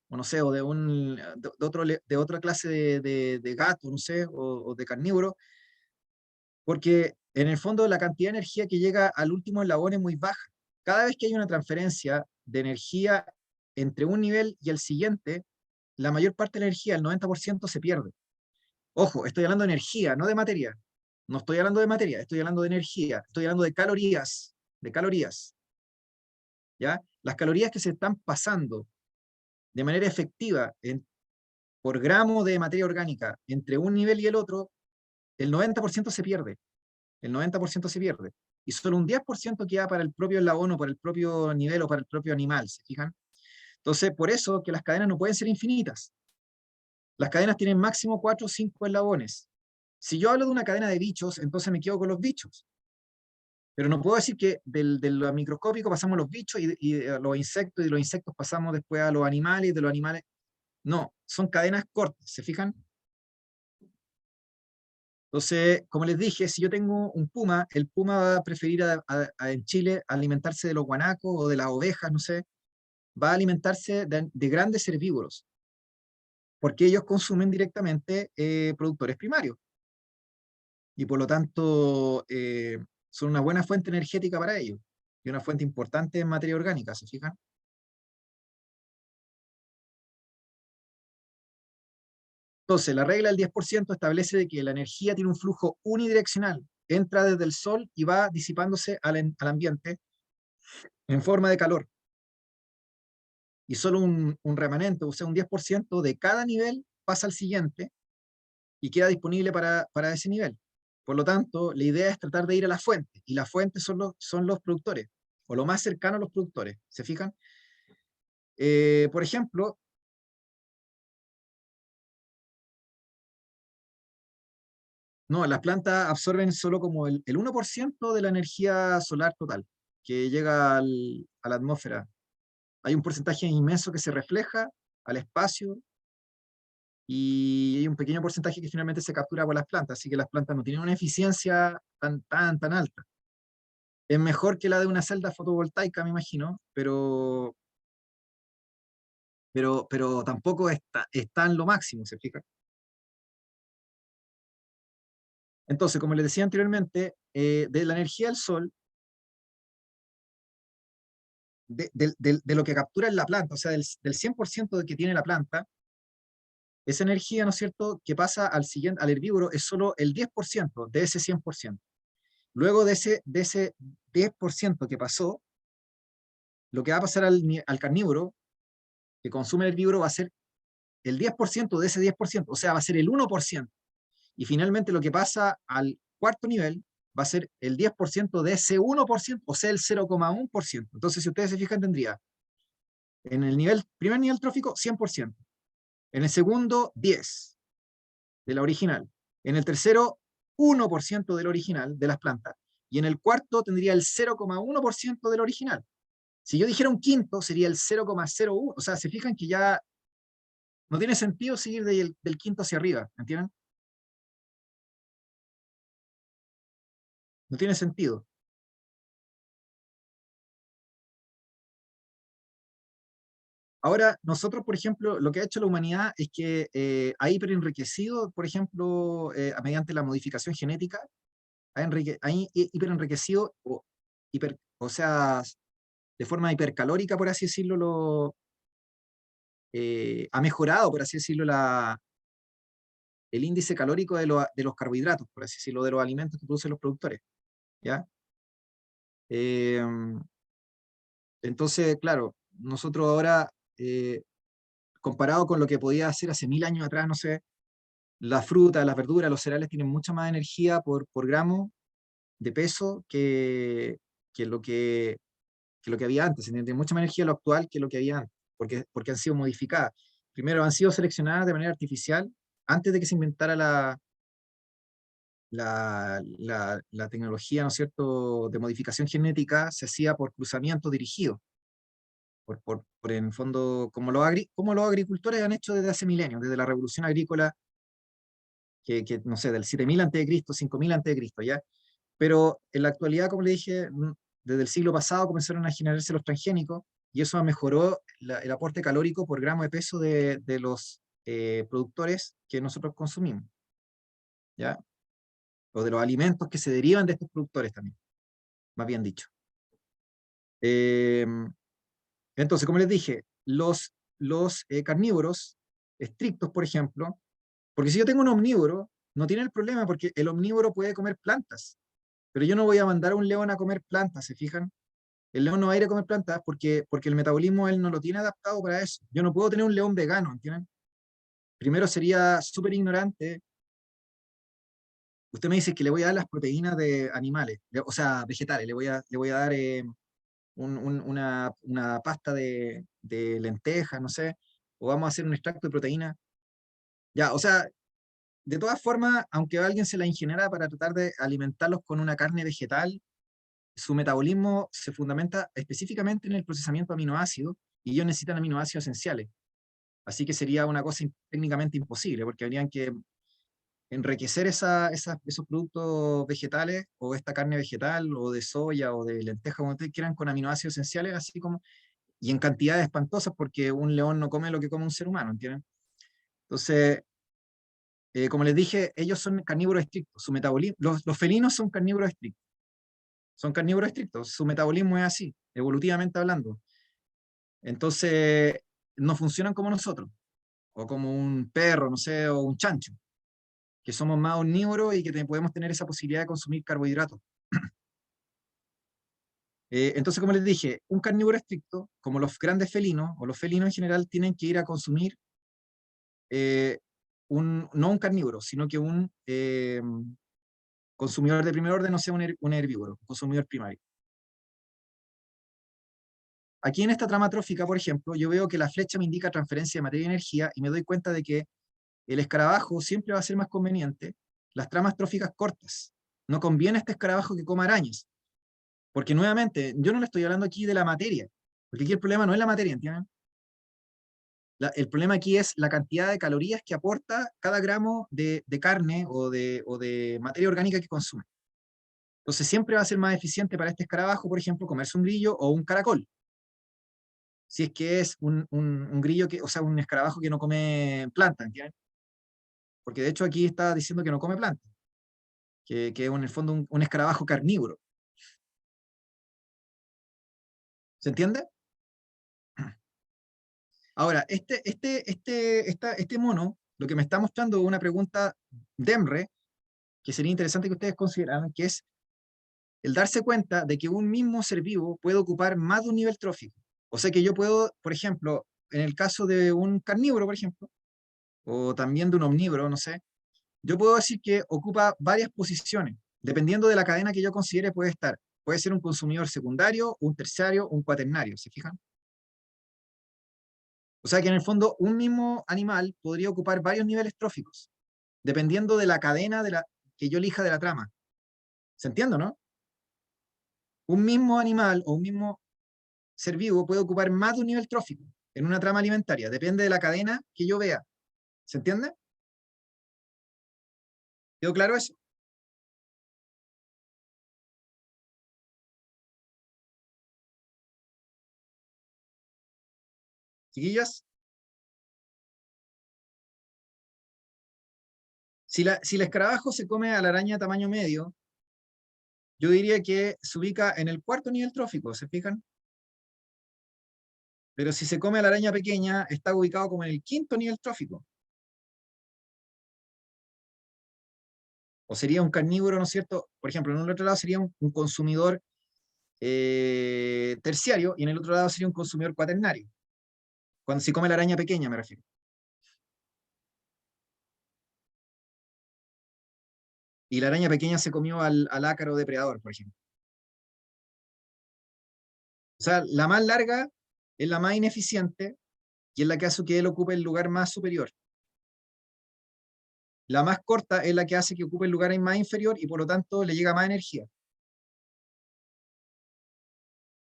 o no sé, o de otra clase de gato, no sé, o de carnívoro, porque en el fondo la cantidad de energía que llega al último eslabón es muy baja. Cada vez que hay una transferencia de energía entre un nivel y el siguiente, la mayor parte de la energía, el 90%, se pierde. Ojo, estoy hablando de energía, no de materia. No estoy hablando de materia, estoy hablando de energía, estoy hablando de calorías, ¿ya? Las calorías que se están pasando de manera efectiva por gramo de materia orgánica entre un nivel y el otro, el 90% se pierde. El 90% se pierde. Y solo un 10% queda para el propio eslabón o para el propio nivel o para el propio animal, ¿se fijan? Entonces, por eso que las cadenas no pueden ser infinitas. Las cadenas tienen máximo 4 o 5 eslabones. Si yo hablo de una cadena de bichos, entonces me quedo con los bichos. Pero no puedo decir que de lo microscópico pasamos a los bichos y a los insectos, y de los insectos pasamos después a los animales, y de los animales. No, son cadenas cortas, ¿se fijan? Entonces, como les dije, si yo tengo un puma, el puma va a preferir en Chile alimentarse de los guanacos o de las ovejas, no sé, va a alimentarse de grandes herbívoros, porque ellos consumen directamente productores primarios y por lo tanto son una buena fuente energética para ellos y una fuente importante en materia orgánica, ¿se fijan? Entonces, la regla del 10% establece de que la energía tiene un flujo unidireccional, entra desde el sol y va disipándose al ambiente en forma de calor. Y solo un remanente, o sea, un 10% de cada nivel pasa al siguiente y queda disponible para ese nivel. Por lo tanto, la idea es tratar de ir a la fuente, y la fuente son los productores, o lo más cercano a los productores, ¿se fijan? Por ejemplo, no, las plantas absorben solo como el 1% de la energía solar total que llega a la atmósfera. Hay un porcentaje inmenso que se refleja al espacio y hay un pequeño porcentaje que finalmente se captura por las plantas, así que las plantas no tienen una eficiencia tan alta. Es mejor que la de una celda fotovoltaica, me imagino, pero tampoco está en lo máximo, ¿se explica? Entonces, como les decía anteriormente, de la energía del sol, de lo que captura en la planta, o sea, del 100% de que tiene la planta, esa energía, ¿no es cierto?, que pasa al herbívoro es solo el 10% de ese 100%. Luego de ese 10% que pasó, lo que va a pasar al carnívoro que consume el herbívoro va a ser el 10% de ese 10%, o sea, va a ser el 1%. Y finalmente lo que pasa al cuarto nivel va a ser el 10% de ese 1%, o sea, el 0,1%. Entonces, si ustedes se fijan, tendría en el primer nivel trófico 100%, en el segundo 10% de la original, en el tercero 1% del original de las plantas, y en el cuarto tendría el 0,1% del original. Si yo dijera un quinto, sería el 0,01. O sea, se fijan que ya no tiene sentido seguir del quinto hacia arriba, ¿entienden? No tiene sentido. Ahora, nosotros, por ejemplo, lo que ha hecho la humanidad es que ha hiperenriquecido, por ejemplo, mediante la modificación genética, hiperenriquecido, o sea, de forma hipercalórica, por así decirlo, ha mejorado, por así decirlo, el índice calórico de los carbohidratos, por así decirlo, de los alimentos que producen los productores, ¿ya? Eh, entonces, claro, nosotros ahora, comparado con lo que podía hacer hace 1000 años atrás, no sé, las frutas, las verduras, los cereales tienen mucha más energía por gramo de peso que lo que había antes. Tienen mucha más energía lo actual que lo que había antes, porque han sido modificadas. Primero, han sido seleccionadas de manera artificial antes de que se inventara la tecnología, ¿no es cierto?, de modificación genética. Se hacía por cruzamiento dirigido, en el fondo, como los agricultores han hecho desde hace milenios, desde la revolución agrícola, no sé, del 7000 a.C., 5000 a.C., ¿ya? Pero en la actualidad, como le dije, desde el siglo pasado comenzaron a generarse los transgénicos, y eso mejoró el aporte calórico por gramo de peso de los productores que nosotros consumimos, ¿ya? O de los alimentos que se derivan de estos productores también, más bien dicho. Eh, entonces, como les dije, los carnívoros estrictos, por ejemplo, porque si yo tengo un omnívoro, no tiene el problema porque el omnívoro puede comer plantas, pero yo no voy a mandar a un león a comer plantas, ¿se fijan? El león no va a ir a comer plantas porque el metabolismo él no lo tiene adaptado para eso. Yo no puedo tener un león vegano, ¿entienden? Primero sería súper ignorante. Usted me dice que le voy a dar las proteínas de animales, o sea, vegetales, le voy a dar una pasta de lentejas, no sé, o vamos a hacer un extracto de proteína. Ya, o sea, de todas formas, aunque alguien se la ingeniara para tratar de alimentarlos con una carne vegetal, su metabolismo se fundamenta específicamente en el procesamiento de aminoácidos y ellos necesitan aminoácidos esenciales. Así que sería una cosa técnicamente imposible, porque habrían que enriquecer esos productos vegetales o esta carne vegetal o de soya o de lenteja, como ustedes quieran, con aminoácidos esenciales, así como, y en cantidades espantosas, porque un león no come lo que come un ser humano, ¿entienden? Entonces, como les dije, ellos son carnívoros estrictos. Su metabolismo, los felinos son carnívoros estrictos. Son carnívoros estrictos. Su metabolismo es así, evolutivamente hablando. Entonces, no funcionan como nosotros, o como un perro, no sé, o un chancho, que somos más omnívoros y que podemos tener esa posibilidad de consumir carbohidratos. Entonces, como les dije, un carnívoro estricto, como los grandes felinos, o los felinos en general, tienen que ir a consumir eh, no un carnívoro, sino que un consumidor de primer orden, no sea un herbívoro, un consumidor primario. Aquí en esta trama trófica, por ejemplo, yo veo que la flecha me indica transferencia de materia y energía y me doy cuenta de que el escarabajo siempre va a ser más conveniente las tramas tróficas cortas. No conviene a este escarabajo que coma arañas, porque nuevamente, yo no le estoy hablando aquí de la materia, porque aquí el problema no es la materia, ¿entienden? El problema aquí es la cantidad de calorías que aporta cada gramo de carne o de materia orgánica que consume. Entonces siempre va a ser más eficiente para este escarabajo, por ejemplo, comerse un grillo o un caracol. Si es que es un grillo, o sea, un escarabajo que no come planta, ¿entiendes? Porque de hecho aquí está diciendo que no come planta, que es en el fondo un escarabajo carnívoro. ¿Se entiende? Ahora, este mono, lo que me está mostrando es una pregunta DEMRE, que sería interesante que ustedes consideraran, que es el darse cuenta de que un mismo ser vivo puede ocupar más de un nivel trófico. O sea que yo puedo, por ejemplo, en el caso de un carnívoro, por ejemplo, o también de un omnívoro, no sé, yo puedo decir que ocupa varias posiciones. Dependiendo de la cadena que yo considere, puede estar. Puede ser un consumidor secundario, un terciario, un cuaternario, ¿se fijan? O sea que en el fondo un mismo animal podría ocupar varios niveles tróficos, dependiendo de la cadena que yo elija de la trama. ¿Se entiende, no? Un mismo animal o un mismo ser vivo puede ocupar más de un nivel trófico en una trama alimentaria, depende de la cadena que yo vea. ¿Se entiende? ¿Quedó claro eso? Chiquillas, si el escarabajo se come a la araña de tamaño medio, yo diría que se ubica en el cuarto nivel trófico, ¿se fijan? Pero si se come a la araña pequeña, está ubicado como en el quinto nivel trófico. O sería un carnívoro, ¿no es cierto? Por ejemplo, en el otro lado sería un consumidor terciario y en el otro lado sería un consumidor cuaternario. Cuando se come la araña pequeña, me refiero. Y la araña pequeña se comió al ácaro depredador, por ejemplo. O sea, la más larga es la más ineficiente y es la que hace que él ocupe el lugar más superior. La más corta es la que hace que ocupe el lugar más inferior y por lo tanto le llega más energía.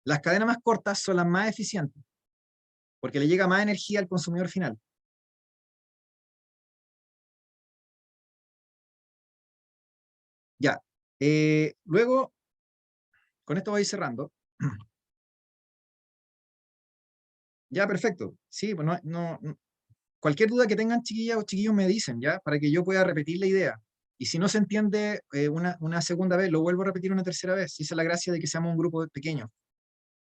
Las cadenas más cortas son las más eficientes, porque le llega más energía al consumidor final. Ya. Luego, con esto voy cerrando. Ya, perfecto. Sí, pues cualquier duda que tengan, chiquillas o chiquillos, me dicen, ¿ya? Para que yo pueda repetir la idea. Y si no se entiende una segunda vez, lo vuelvo a repetir una tercera vez. Esa es la gracia de que seamos un grupo pequeño.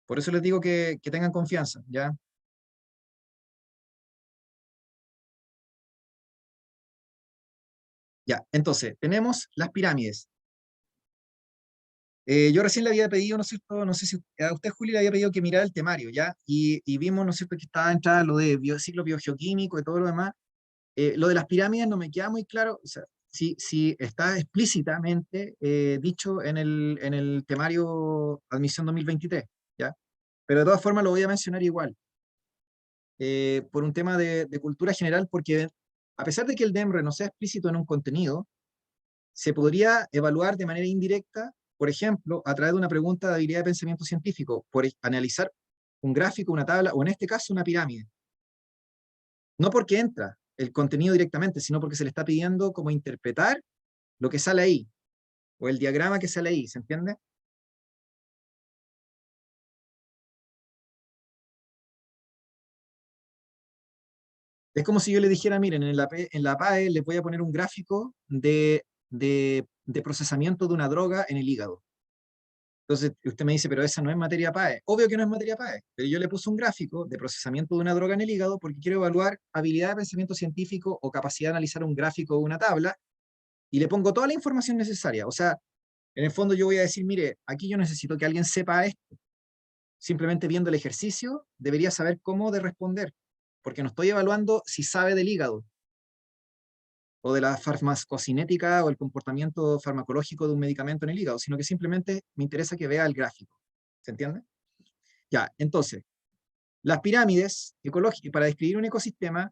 Por eso les digo que tengan confianza, ¿ya? Ya, entonces, tenemos las pirámides. Yo recién le había pedido, ¿no es cierto? No sé si a usted, Juli, le había pedido que mirara el temario, ¿ya? Y vimos, ¿no es cierto?, que estaba entrada lo de ciclo biogeoquímico y todo lo demás. Lo de las pirámides no me queda muy claro, o sea, si está explícitamente dicho en el temario Admisión 2023, ¿ya? Pero de todas formas lo voy a mencionar igual, por un tema de cultura general, porque A pesar de que el DEMRE no sea explícito en un contenido, se podría evaluar de manera indirecta, por ejemplo, a través de una pregunta de habilidad de pensamiento científico, por analizar un gráfico, una tabla, o en este caso una pirámide. No porque entra el contenido directamente, sino porque se le está pidiendo cómo interpretar lo que sale ahí, o el diagrama que sale ahí, ¿se entiende? Es como si yo le dijera, miren, en la PAE les voy a poner un gráfico de procesamiento de una droga en el hígado. Entonces usted me dice, pero esa no es materia PAE. Obvio que no es materia PAE, pero yo le puse un gráfico de procesamiento de una droga en el hígado porque quiero evaluar habilidad de pensamiento científico o capacidad de analizar un gráfico o una tabla y le pongo toda la información necesaria. O sea, en el fondo yo voy a decir, mire, aquí yo necesito que alguien sepa esto. Simplemente viendo el ejercicio, debería saber cómo de responder, porque no estoy evaluando si sabe del hígado o de la farmacocinética o el comportamiento farmacológico de un medicamento en el hígado, sino que simplemente me interesa que vea el gráfico. ¿Se entiende? Ya, entonces, las pirámides ecológicas para describir un ecosistema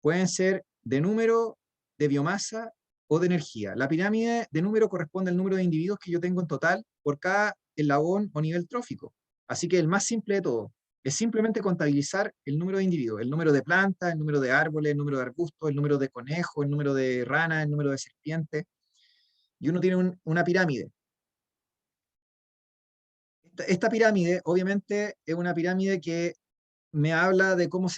pueden ser de número, de biomasa o de energía. La pirámide de número corresponde al número de individuos que yo tengo en total por cada eslabón o nivel trófico. Así que el más simple de todo es simplemente contabilizar el número de individuos, el número de plantas, el número de árboles, el número de arbustos, el número de conejos, el número de ranas, el número de serpientes. Y uno tiene una pirámide. Esta pirámide, obviamente, es una pirámide que me habla de cómo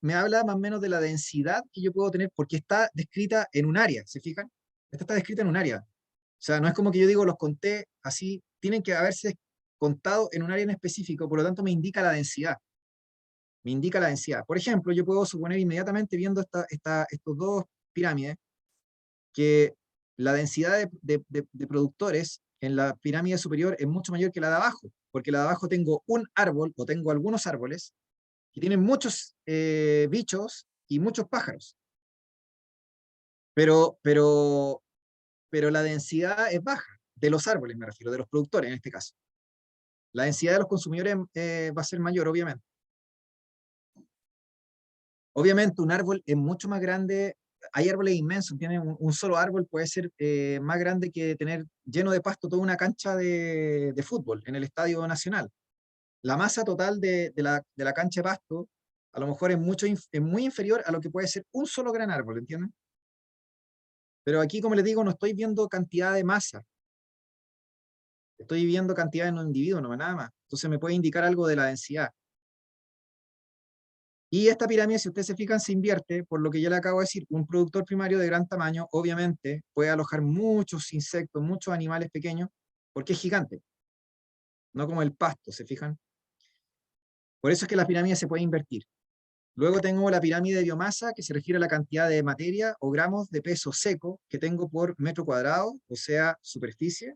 me habla más o menos de la densidad que yo puedo tener, porque está descrita en un área, ¿se fijan? Esta está descrita en un área. O sea, no es como que yo digo, los conté así, tienen que haberse contado en un área en específico, por lo tanto me indica la densidad. Me indica la densidad. Por ejemplo, yo puedo suponer inmediatamente viendo estos dos pirámides que la densidad de productores en la pirámide superior es mucho mayor que la de abajo, porque la de abajo tengo un árbol o tengo algunos árboles que tienen muchos bichos y muchos pájaros, pero, pero, pero la densidad es baja, de los árboles me refiero, de los productores en este caso. La densidad de los consumidores va a ser mayor, obviamente. Obviamente un árbol es mucho más grande, hay árboles inmensos, tienen un solo árbol puede ser más grande que tener lleno de pasto toda una cancha de fútbol en el Estadio Nacional. La masa total de la cancha de pasto a lo mejor es muy inferior a lo que puede ser un solo gran árbol, ¿entienden? Pero aquí, como les digo, no estoy viendo cantidad de masa, estoy viendo cantidad de no individuos, no nada más. Entonces me puede indicar algo de la densidad. Y esta pirámide, si ustedes se fijan, se invierte, por lo que ya le acabo de decir, un productor primario de gran tamaño, obviamente, puede alojar muchos insectos, muchos animales pequeños, porque es gigante, no como el pasto, ¿se fijan? Por eso es que la pirámide se puede invertir. Luego tengo la pirámide de biomasa, que se refiere a la cantidad de materia o gramos de peso seco que tengo por metro cuadrado, o sea, superficie,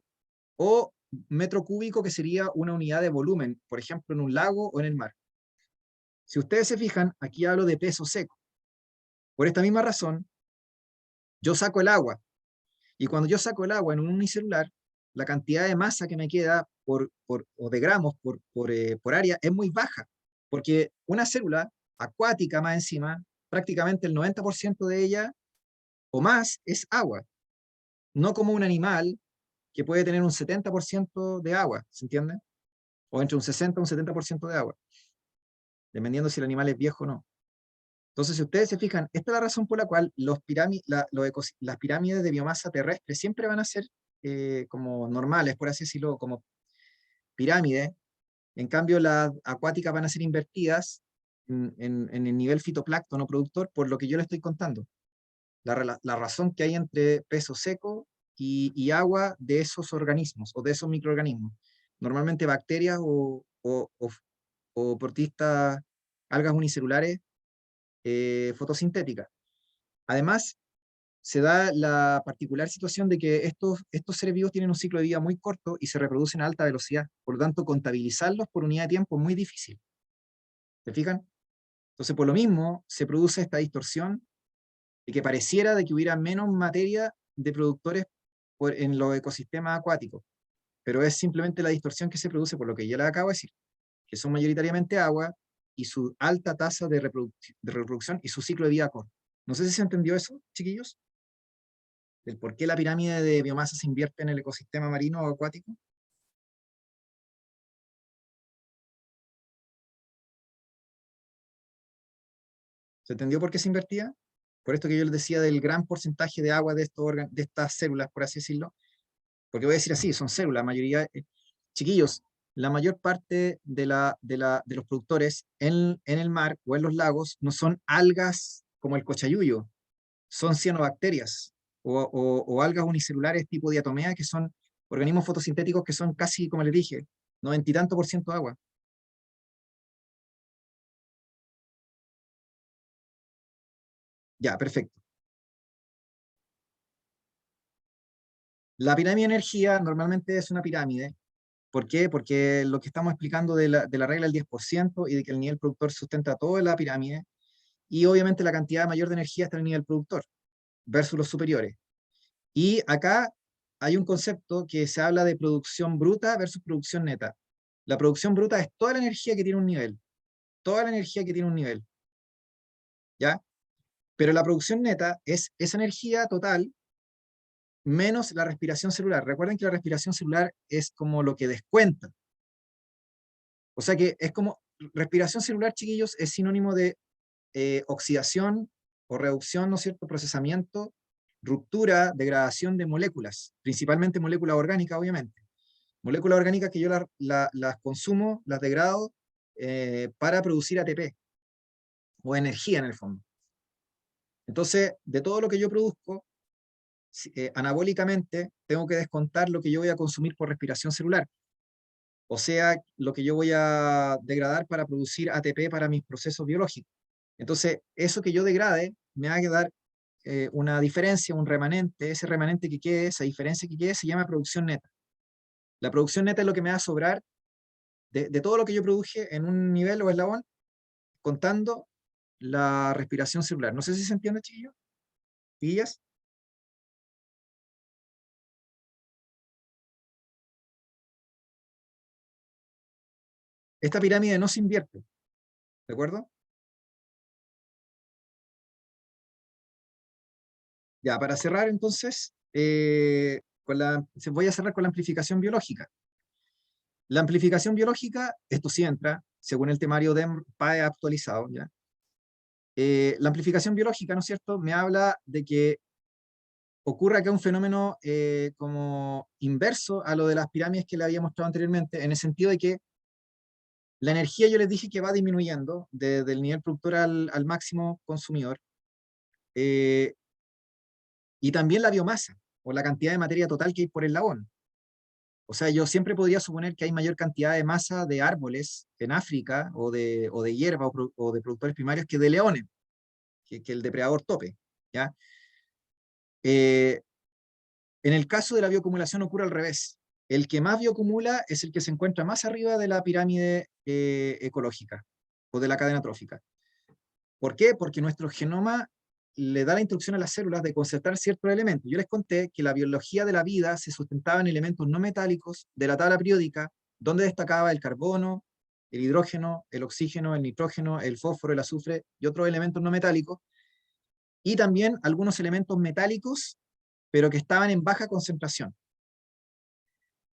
o metro cúbico, que sería una unidad de volumen, por ejemplo, en un lago o en el mar. Si ustedes se fijan, aquí hablo de peso seco. Por esta misma razón, yo saco el agua, y cuando yo saco el agua en un unicelular, la cantidad de masa que me queda o de gramos por área es muy baja, porque una célula acuática más encima, prácticamente el 90% de ella o más es agua, no como un animal que puede tener un 70% de agua, ¿se entiende? O entre un 60 y un 70% de agua, dependiendo si el animal es viejo o no. Entonces, si ustedes se fijan, esta es la razón por la cual las pirámides de biomasa terrestre siempre van a ser como normales, por así decirlo, como pirámides. En cambio, las acuáticas van a ser invertidas en el nivel fitoplancton o productor, por lo que yo le estoy contando. La razón que hay entre peso seco y agua de esos organismos o de esos microorganismos. Normalmente bacterias o protistas, algas unicelulares fotosintéticas. Además, se da la particular situación de que estos seres vivos tienen un ciclo de vida muy corto y se reproducen a alta velocidad. Por lo tanto, contabilizarlos por unidad de tiempo es muy difícil. ¿Se fijan? Entonces, por lo mismo, se produce esta distorsión de que pareciera de que hubiera menos materia de productores en los ecosistemas acuáticos. Pero es simplemente la distorsión que se produce por lo que ya les acabo de decir, que son mayoritariamente agua y su alta tasa de reproducción y su ciclo de vida corto. No sé si se entendió eso, chiquillos, del por qué la pirámide de biomasa se invierte en el ecosistema marino o acuático. ¿Se entendió por qué se invertía? Por esto que yo les decía del gran porcentaje de agua de, de estas células, por así decirlo, porque voy a decir así, son células, la mayoría, chiquillos, la mayor parte de los productores en el mar o en los lagos no son algas como el cochayuyo, son cianobacterias o algas unicelulares tipo diatomea, que son organismos fotosintéticos que son casi, como les dije, 90 y tanto por ciento agua. Ya, perfecto. La pirámide de energía normalmente es una pirámide. ¿Por qué? Porque lo que estamos explicando de la regla del 10% y de que el nivel productor sustenta toda la pirámide, y obviamente la cantidad mayor de energía está en el nivel productor versus los superiores. Y acá hay un concepto que se habla de producción bruta versus producción neta. La producción bruta es toda la energía que tiene un nivel, toda la energía que tiene un nivel, ¿ya? Pero la producción neta es esa energía total menos la respiración celular. Recuerden que la respiración celular es como lo que descuenta. O sea que es como, respiración celular, chiquillos, es sinónimo de oxidación o reducción, ¿no es cierto? Procesamiento, ruptura, degradación de moléculas, principalmente moléculas orgánicas, obviamente. Moléculas orgánicas que yo las consumo, las degrado para producir ATP o energía en el fondo. Entonces, de todo lo que yo produzco, anabólicamente, tengo que descontar lo que yo voy a consumir por respiración celular. O sea, lo que yo voy a degradar para producir ATP para mis procesos biológicos. Entonces, eso que yo degrade me va a quedar una diferencia, un remanente. Ese remanente que quede, esa diferencia que quede, se llama producción neta. La producción neta es lo que me va a sobrar de todo lo que yo produje en un nivel o eslabón, contando la respiración celular. No sé si se entiende, chiquillos. ¿Pillas? Esta pirámide no se invierte, ¿de acuerdo? Ya, para cerrar entonces, voy a cerrar con la amplificación biológica. La amplificación biológica, esto sí entra, según el temario DEM PAE actualizado, ¿ya? La amplificación biológica, ¿no es cierto?, me habla de que ocurra acá un fenómeno como inverso a lo de las pirámides que le había mostrado anteriormente, en el sentido de que la energía yo les dije que va disminuyendo desde el nivel productor al máximo consumidor, eh, y también la biomasa, o la cantidad de materia total que hay por el eslabón. O sea, yo siempre podría suponer que hay mayor cantidad de masa de árboles en África, o de hierba, o de productores primarios, que de leones, que el depredador tope, ¿ya? Eh, en el caso de la bioacumulación ocurre al revés. El que más bioacumula es el que se encuentra más arriba de la pirámide ecológica o de la cadena trófica. ¿Por qué? Porque nuestro genoma le da la instrucción a las células de concertar ciertos elementos. Yo les conté que la biología de la vida se sustentaba en elementos no metálicos de la tabla periódica, donde destacaba el carbono, el hidrógeno, el oxígeno, el nitrógeno, el fósforo, el azufre y otros elementos no metálicos, y también algunos elementos metálicos, pero que estaban en baja concentración.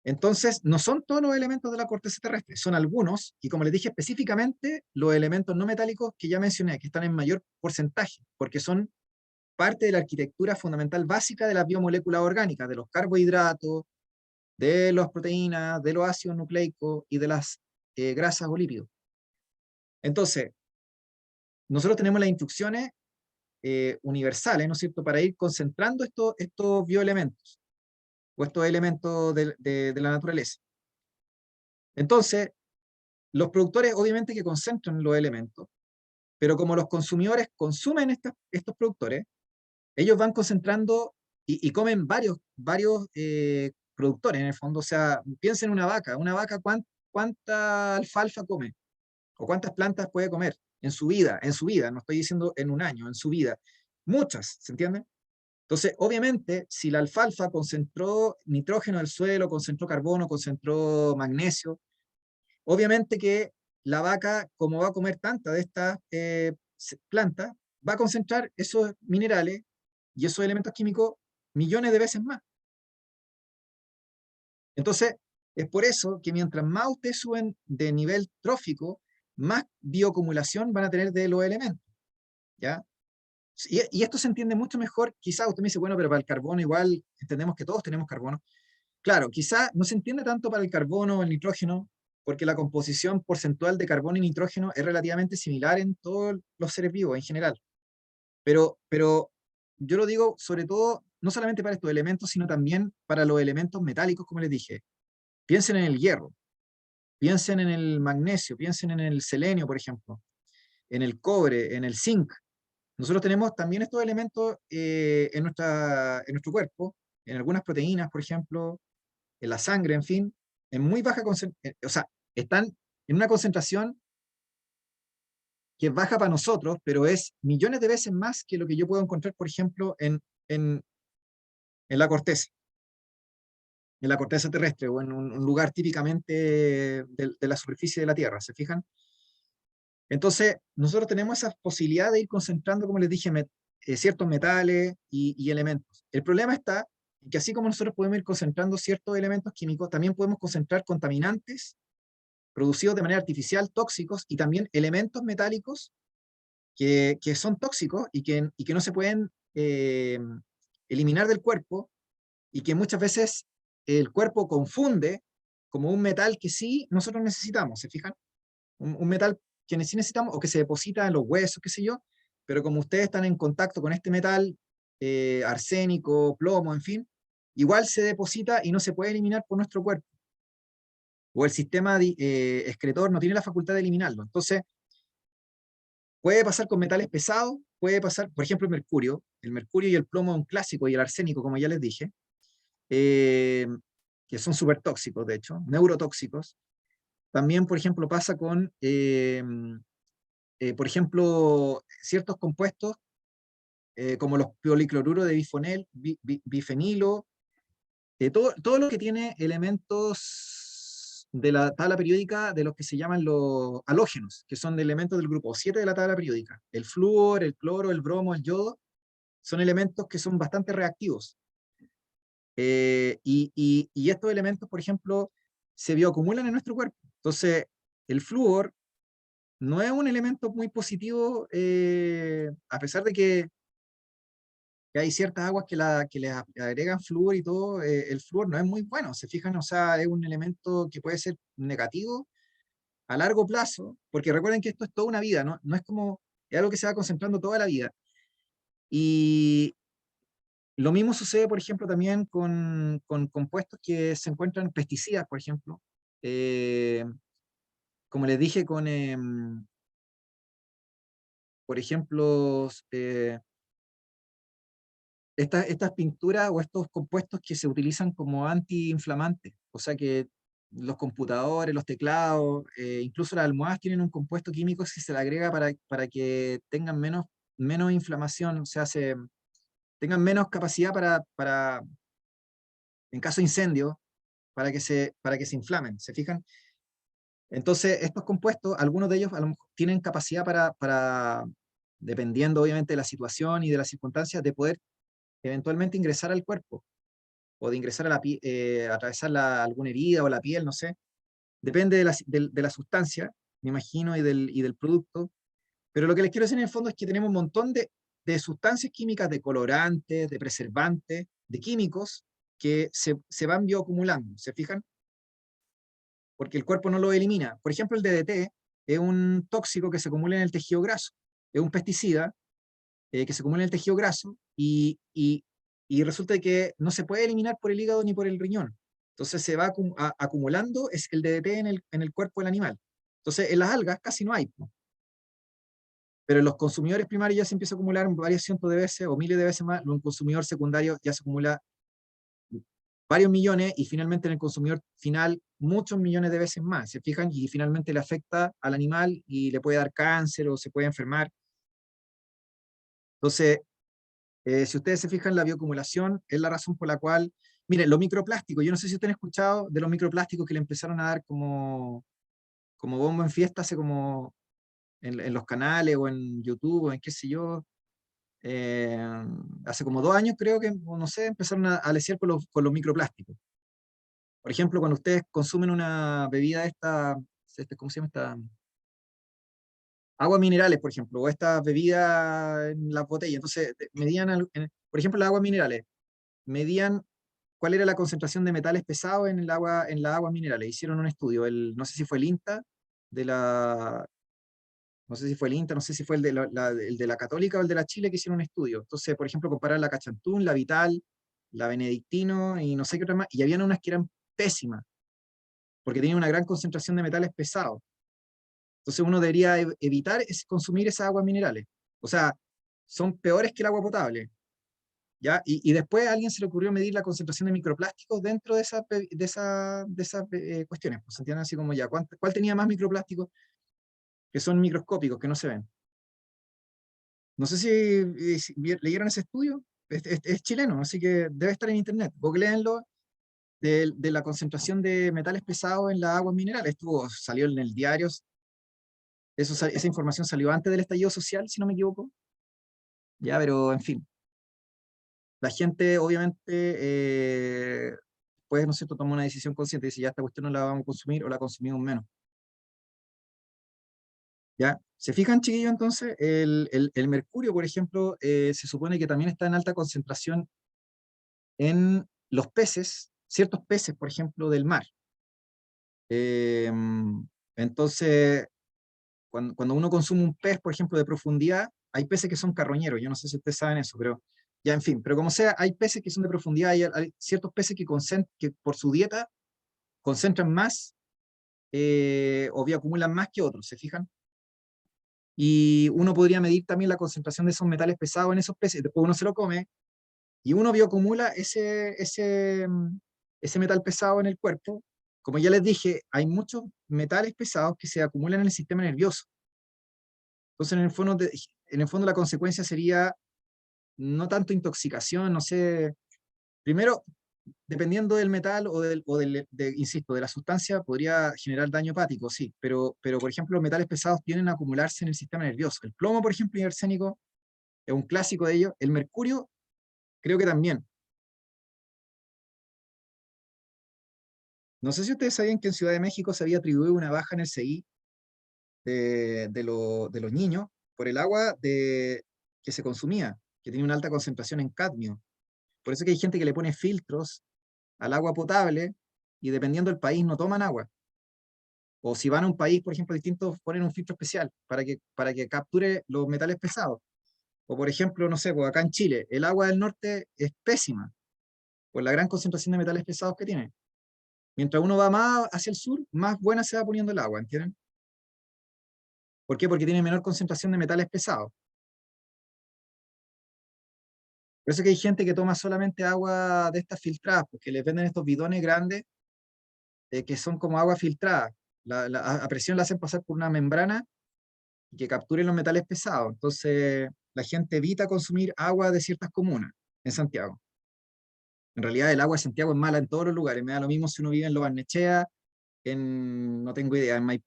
Entonces, no son todos los elementos de la corteza terrestre, son algunos, y como les dije específicamente, los elementos no metálicos que ya mencioné, que están en mayor porcentaje, porque son parte de la arquitectura fundamental básica de las biomoléculas orgánicas, de los carbohidratos, de las proteínas, de los ácidos nucleicos y de las grasas o lípidos. Entonces, nosotros tenemos las instrucciones universales, ¿no es cierto?, para ir concentrando estos bioelementos o estos elementos de la naturaleza. Entonces, los productores obviamente que concentran los elementos, pero como los consumidores consumen estos productores, ellos van concentrando y comen varios productores en el fondo. O sea, piensen en una vaca cuánta alfalfa come o cuántas plantas puede comer en su vida, no estoy diciendo en un año, en su vida. Muchas, ¿se entiende? Entonces, obviamente, si la alfalfa concentró nitrógeno del suelo, concentró carbono, concentró magnesio, obviamente que la vaca, como va a comer tanta de estas plantas, va a concentrar esos minerales y esos elementos químicos millones de veces más. Entonces, es por eso que mientras más ustedes suben de nivel trófico, más bioacumulación van a tener de los elementos, ¿ya? Y esto se entiende mucho mejor, quizás usted me dice, bueno, pero para el carbono igual entendemos que todos tenemos carbono. Claro, quizás no se entiende tanto para el carbono o el nitrógeno, porque la composición porcentual de carbono y nitrógeno es relativamente similar en todos los seres vivos en general. Pero yo lo digo sobre todo, no solamente para estos elementos, sino también para los elementos metálicos, como les dije. Piensen en el hierro, piensen en el magnesio, piensen en el selenio, por ejemplo, en el cobre, en el zinc. Nosotros tenemos también estos elementos en nuestro cuerpo, en algunas proteínas, por ejemplo, en la sangre, en fin, en muy baja concentración, o sea, están en una concentración que es baja para nosotros, pero es millones de veces más que lo que yo puedo encontrar, por ejemplo, en, en la corteza, en la corteza terrestre o en un lugar típicamente de la superficie de la Tierra, ¿se fijan? Entonces, nosotros tenemos esa posibilidad de ir concentrando, como les dije, ciertos metales y elementos. El problema está en que así como nosotros podemos ir concentrando ciertos elementos químicos, también podemos concentrar contaminantes producidos de manera artificial, tóxicos, y también elementos metálicos que son tóxicos y que no se pueden eliminar del cuerpo y que muchas veces el cuerpo confunde como un metal que sí nosotros necesitamos, ¿se fijan? Un metal que sí necesitamos o que se deposita en los huesos, qué sé yo, pero como ustedes están en contacto con este metal, arsénico, plomo, en fin, igual se deposita y no se puede eliminar por nuestro cuerpo. O el sistema excretor no tiene la facultad de eliminarlo. Entonces, puede pasar con metales pesados, puede pasar, por ejemplo, el mercurio y el plomo un clásico, y el arsénico, como ya les dije, eh, que son súper tóxicos, de hecho, neurotóxicos. También, por ejemplo, pasa con, por ejemplo, ciertos compuestos, como los policloruros de bifenilo, todo lo que tiene elementos de la tabla periódica de los que se llaman los halógenos, que son de elementos del grupo 7 de la tabla periódica. El flúor, el cloro, el bromo, el yodo, son elementos que son bastante reactivos. Y estos elementos, por ejemplo, se bioacumulan en nuestro cuerpo. Entonces, el flúor no es un elemento muy positivo, a pesar de que hay ciertas aguas que le agregan flúor y todo, el flúor no es muy bueno, se fijan, o sea, es un elemento que puede ser negativo a largo plazo, porque recuerden que esto es toda una vida, ¿no? No es como, es algo que se va concentrando toda la vida. Y lo mismo sucede, por ejemplo, también con compuestos que se encuentran en pesticidas, por ejemplo. Eh, Como les dije, por ejemplo, estas pinturas o estos compuestos que se utilizan como antiinflamantes, o sea que los computadores, los teclados, incluso las almohadas tienen un compuesto químico que se le agrega para que tengan menos inflamación, o sea, tengan menos capacidad en caso de incendio, para que se inflamen, ¿se fijan? Entonces, estos compuestos, algunos de ellos a lo mejor tienen capacidad dependiendo obviamente de la situación y de las circunstancias, de poder eventualmente ingresar al cuerpo o de ingresar a atravesar alguna herida o la piel, no sé. Depende de la sustancia, me imagino, y del producto. Pero lo que les quiero decir en el fondo es que tenemos un montón de sustancias químicas, de colorantes, de preservantes, de químicos que se van bioacumulando, ¿se fijan? Porque el cuerpo no lo elimina. Por ejemplo, el DDT es un tóxico que se acumula en el tejido graso, es un pesticida que se acumula en el tejido graso y resulta que no se puede eliminar por el hígado ni por el riñón. Entonces se va acumulando es el DDT en el cuerpo del animal. Entonces en las algas casi no hay, ¿no? Pero en los consumidores primarios ya se empieza a acumular varios cientos de veces o miles de veces más, en un consumidor secundario ya se acumula varios millones y finalmente en el consumidor final muchos millones de veces más, ¿se fijan? Y finalmente le afecta al animal y le puede dar cáncer o se puede enfermar. Entonces, si ustedes se fijan, la bioacumulación es la razón por la cual, miren, los microplásticos, yo no sé si ustedes han escuchado de los microplásticos que le empezaron a dar como bombo en fiesta hace como en los canales o en YouTube o en qué sé yo. eh, Hace como 2 años creo que, o no sé, empezaron a lesear con los microplásticos. Por ejemplo, cuando ustedes consumen una bebida ¿cómo se llama esta? Aguas minerales, por ejemplo, o estas bebidas en las botellas. Entonces, medían, por ejemplo, las aguas minerales, medían cuál era la concentración de metales pesados en el agua, en las aguas minerales. Hicieron un estudio, no sé si fue el INTA, de la, no sé si fue el INTA, no sé si fue el de la Católica o el de la Chile que hicieron un estudio. Entonces, por ejemplo, comparar la Cachantún, la Vital, la Benedictino y no sé qué otra más, y habían unas que eran pésimas, porque tenían una gran concentración de metales pesados. Entonces uno debería evitar consumir esas aguas minerales. O sea, son peores que el agua potable. ¿Ya? Y después a alguien se le ocurrió medir la concentración de microplásticos dentro de esas cuestiones. Pues se entienden así como ya, ¿cuál tenía más microplásticos que son microscópicos, que no se ven? No sé si leyeron ese estudio. Es chileno, así que debe estar en internet. Googleenlo de la concentración de metales pesados en las aguas minerales. Salió en el diario. Esa información salió antes del estallido social, si no me equivoco. Ya, pero en fin, la gente obviamente pues, ¿no es cierto?, toma una decisión consciente y dice, ya esta cuestión no la vamos a consumir o la consumimos menos. ¿Ya? ¿Se fijan, chiquillos? Entonces, el mercurio, por ejemplo, se supone que también está en alta concentración en los peces, ciertos peces, por ejemplo, del mar. Eh, entonces, cuando uno consume un pez, por ejemplo, de profundidad, hay peces que son carroñeros, yo no sé si ustedes saben eso, pero ya, en fin, pero como sea, hay peces que son de profundidad, hay ciertos peces que por su dieta concentran más o bioacumulan más que otros, ¿se fijan? Y uno podría medir también la concentración de esos metales pesados en esos peces, después uno se lo come y uno bioacumula ese metal pesado en el cuerpo. Como ya les dije, hay muchos metales pesados que se acumulan en el sistema nervioso. Entonces, en el fondo la consecuencia sería no tanto intoxicación, no sé. Primero, dependiendo del metal insisto, de la sustancia, podría generar daño hepático, sí, pero por ejemplo, los metales pesados tienden a acumularse en el sistema nervioso. El plomo, por ejemplo, y el arsénico es un clásico de ellos. El mercurio, creo que también. No sé si ustedes sabían que en Ciudad de México se había atribuido una baja en el CI de los niños por el agua que se consumía, que tenía una alta concentración en cadmio. Por eso que hay gente que le pone filtros al agua potable y dependiendo del país no toman agua. O si van a un país, por ejemplo, distinto, ponen un filtro especial para que capture los metales pesados. O por ejemplo, no sé, pues acá en Chile, el agua del norte es pésima por la gran concentración de metales pesados que tiene. Mientras uno va más hacia el sur, más buena se va poniendo el agua, ¿entienden? ¿Por qué? Porque tiene menor concentración de metales pesados. Por eso que hay gente que toma solamente agua de estas filtradas, porque les venden estos bidones grandes que son como agua filtrada. A presión la hacen pasar por una membrana y que capturen los metales pesados. Entonces, la gente evita consumir agua de ciertas comunas en Santiago. En realidad, el agua de Santiago es mala en todos los lugares. Me da lo mismo si uno vive en Lo Barnechea, no tengo idea, en Maipú.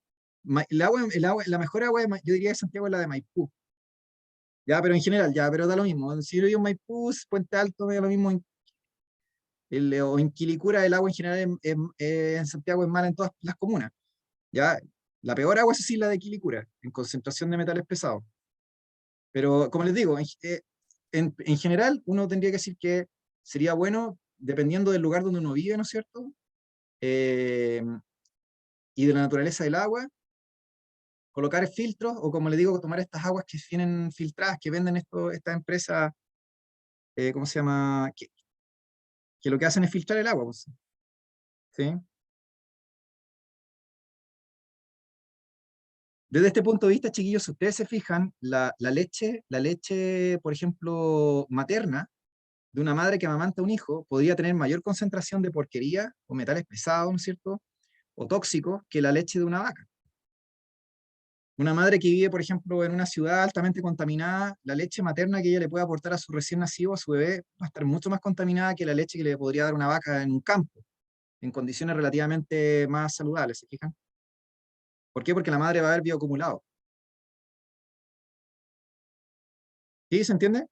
La mejor agua, yo diría de Santiago es la de Maipú. Ya, pero en general, ya, pero da lo mismo. Si yo vivo en Maipú, Puente Alto, me da lo mismo. O en Quilicura, el agua en general en Santiago es mala en todas las comunas. Ya, la peor agua es sí la de Quilicura, en concentración de metales pesados. Pero como les digo, en general uno tendría que decir que sería bueno, dependiendo del lugar donde uno vive, ¿no es cierto? Eh, y de la naturaleza del agua, colocar filtros o como les digo, tomar estas aguas que vienen filtradas, que venden estas empresas, ¿cómo se llama? Que lo que hacen es filtrar el agua, pues, ¿sí? Desde este punto de vista, chiquillos, si ustedes se fijan, la leche, por ejemplo, materna, de una madre que amamanta un hijo podría tener mayor concentración de porquería o metales pesados, ¿no es cierto? O tóxicos que la leche de una vaca. Una madre que vive, por ejemplo, en una ciudad altamente contaminada, la leche materna que ella le puede aportar a su recién nacido, a su bebé, va a estar mucho más contaminada que la leche que le podría dar una vaca en un campo, en condiciones relativamente más saludables, ¿se fijan? ¿Por qué? Porque la madre va a haber bioacumulado. ¿Sí? ¿Se entiende?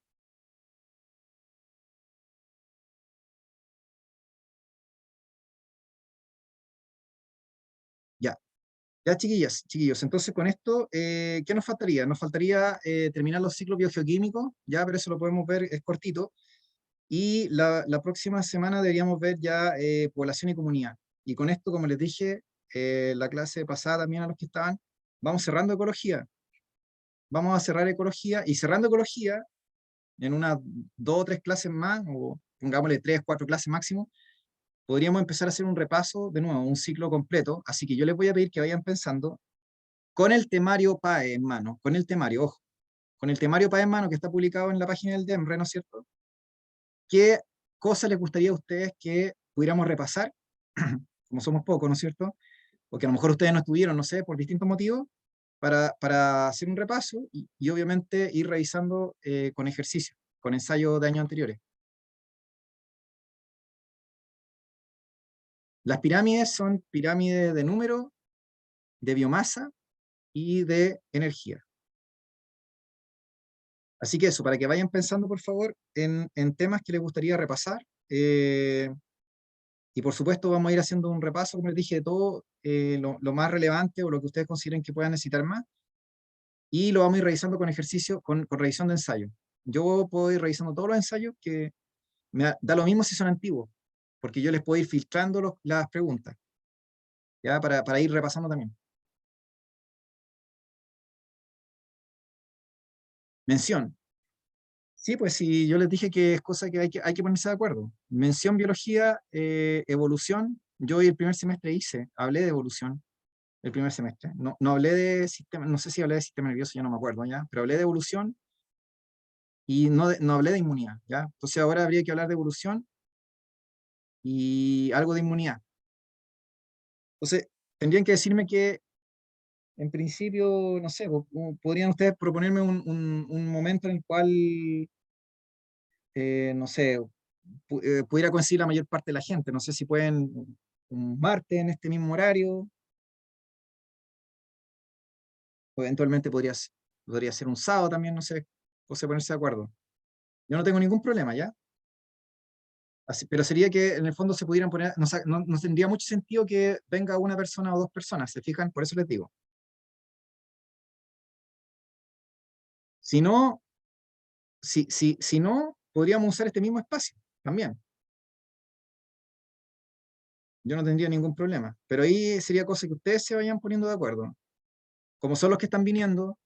Ya. Ya, chiquillas, chiquillos. Entonces, con esto, ¿qué nos faltaría? Nos faltaría terminar los ciclos biogeoquímicos, ya, pero eso lo podemos ver, es cortito. Y la próxima semana deberíamos ver ya población y comunidad. Y con esto, como les dije, la clase pasada también a los que estaban, vamos cerrando ecología. Vamos a cerrar ecología y cerrando ecología en unas 2 o 3 clases más, o pongámosle 3, 4 clases máximo, podríamos empezar a hacer un repaso de nuevo, un ciclo completo. Así que yo les voy a pedir que vayan pensando con el temario PAE en mano, con el temario, ojo, con el temario PAE en mano que está publicado en la página del DEMRE, ¿no es cierto? ¿Qué cosas les gustaría a ustedes que pudiéramos repasar? Como somos pocos, ¿no es cierto? O que a lo mejor ustedes no estuvieron, no sé, por distintos motivos, para hacer un repaso y obviamente ir revisando con ejercicio, con ensayos de años anteriores. Las pirámides son pirámides de número, de biomasa y de energía. Así que eso, para que vayan pensando, por favor, en temas que les gustaría repasar. Y por supuesto vamos a ir haciendo un repaso, como les dije, de todo lo más relevante o lo que ustedes consideren que puedan necesitar más. Y lo vamos a ir revisando con ejercicio, con revisión de ensayo. Yo puedo ir revisando todos los ensayos que da lo mismo si son antiguos, porque yo les puedo ir filtrando las preguntas, ¿ya? Para ir repasando también. Mención. Sí, pues sí, yo les dije que es cosa que hay que ponerse de acuerdo. Mención biología, evolución. Yo hoy el primer semestre hablé de evolución el primer semestre. No, no hablé de sistema, no sé si hablé de sistema nervioso, ya no me acuerdo, ¿ya? Pero hablé de evolución y no hablé de inmunidad, ¿ya? Entonces ahora habría que hablar de evolución y algo de inmunidad. Entonces, tendrían que decirme que, en principio, no sé, podrían ustedes proponerme un momento en el cual, no sé, pudiera coincidir la mayor parte de la gente. No sé si pueden un martes en este mismo horario, o eventualmente podría ser un sábado también, no sé, o sea, ponerse de acuerdo. Yo no tengo ningún problema, ¿ya? Pero sería que en el fondo se pudieran poner, no tendría mucho sentido que venga una persona o 2 personas, ¿se fijan? Por eso les digo. Si no, si no, podríamos usar este mismo espacio también. Yo no tendría ningún problema. Pero ahí sería cosa que ustedes se vayan poniendo de acuerdo. Como son los que están viniendo,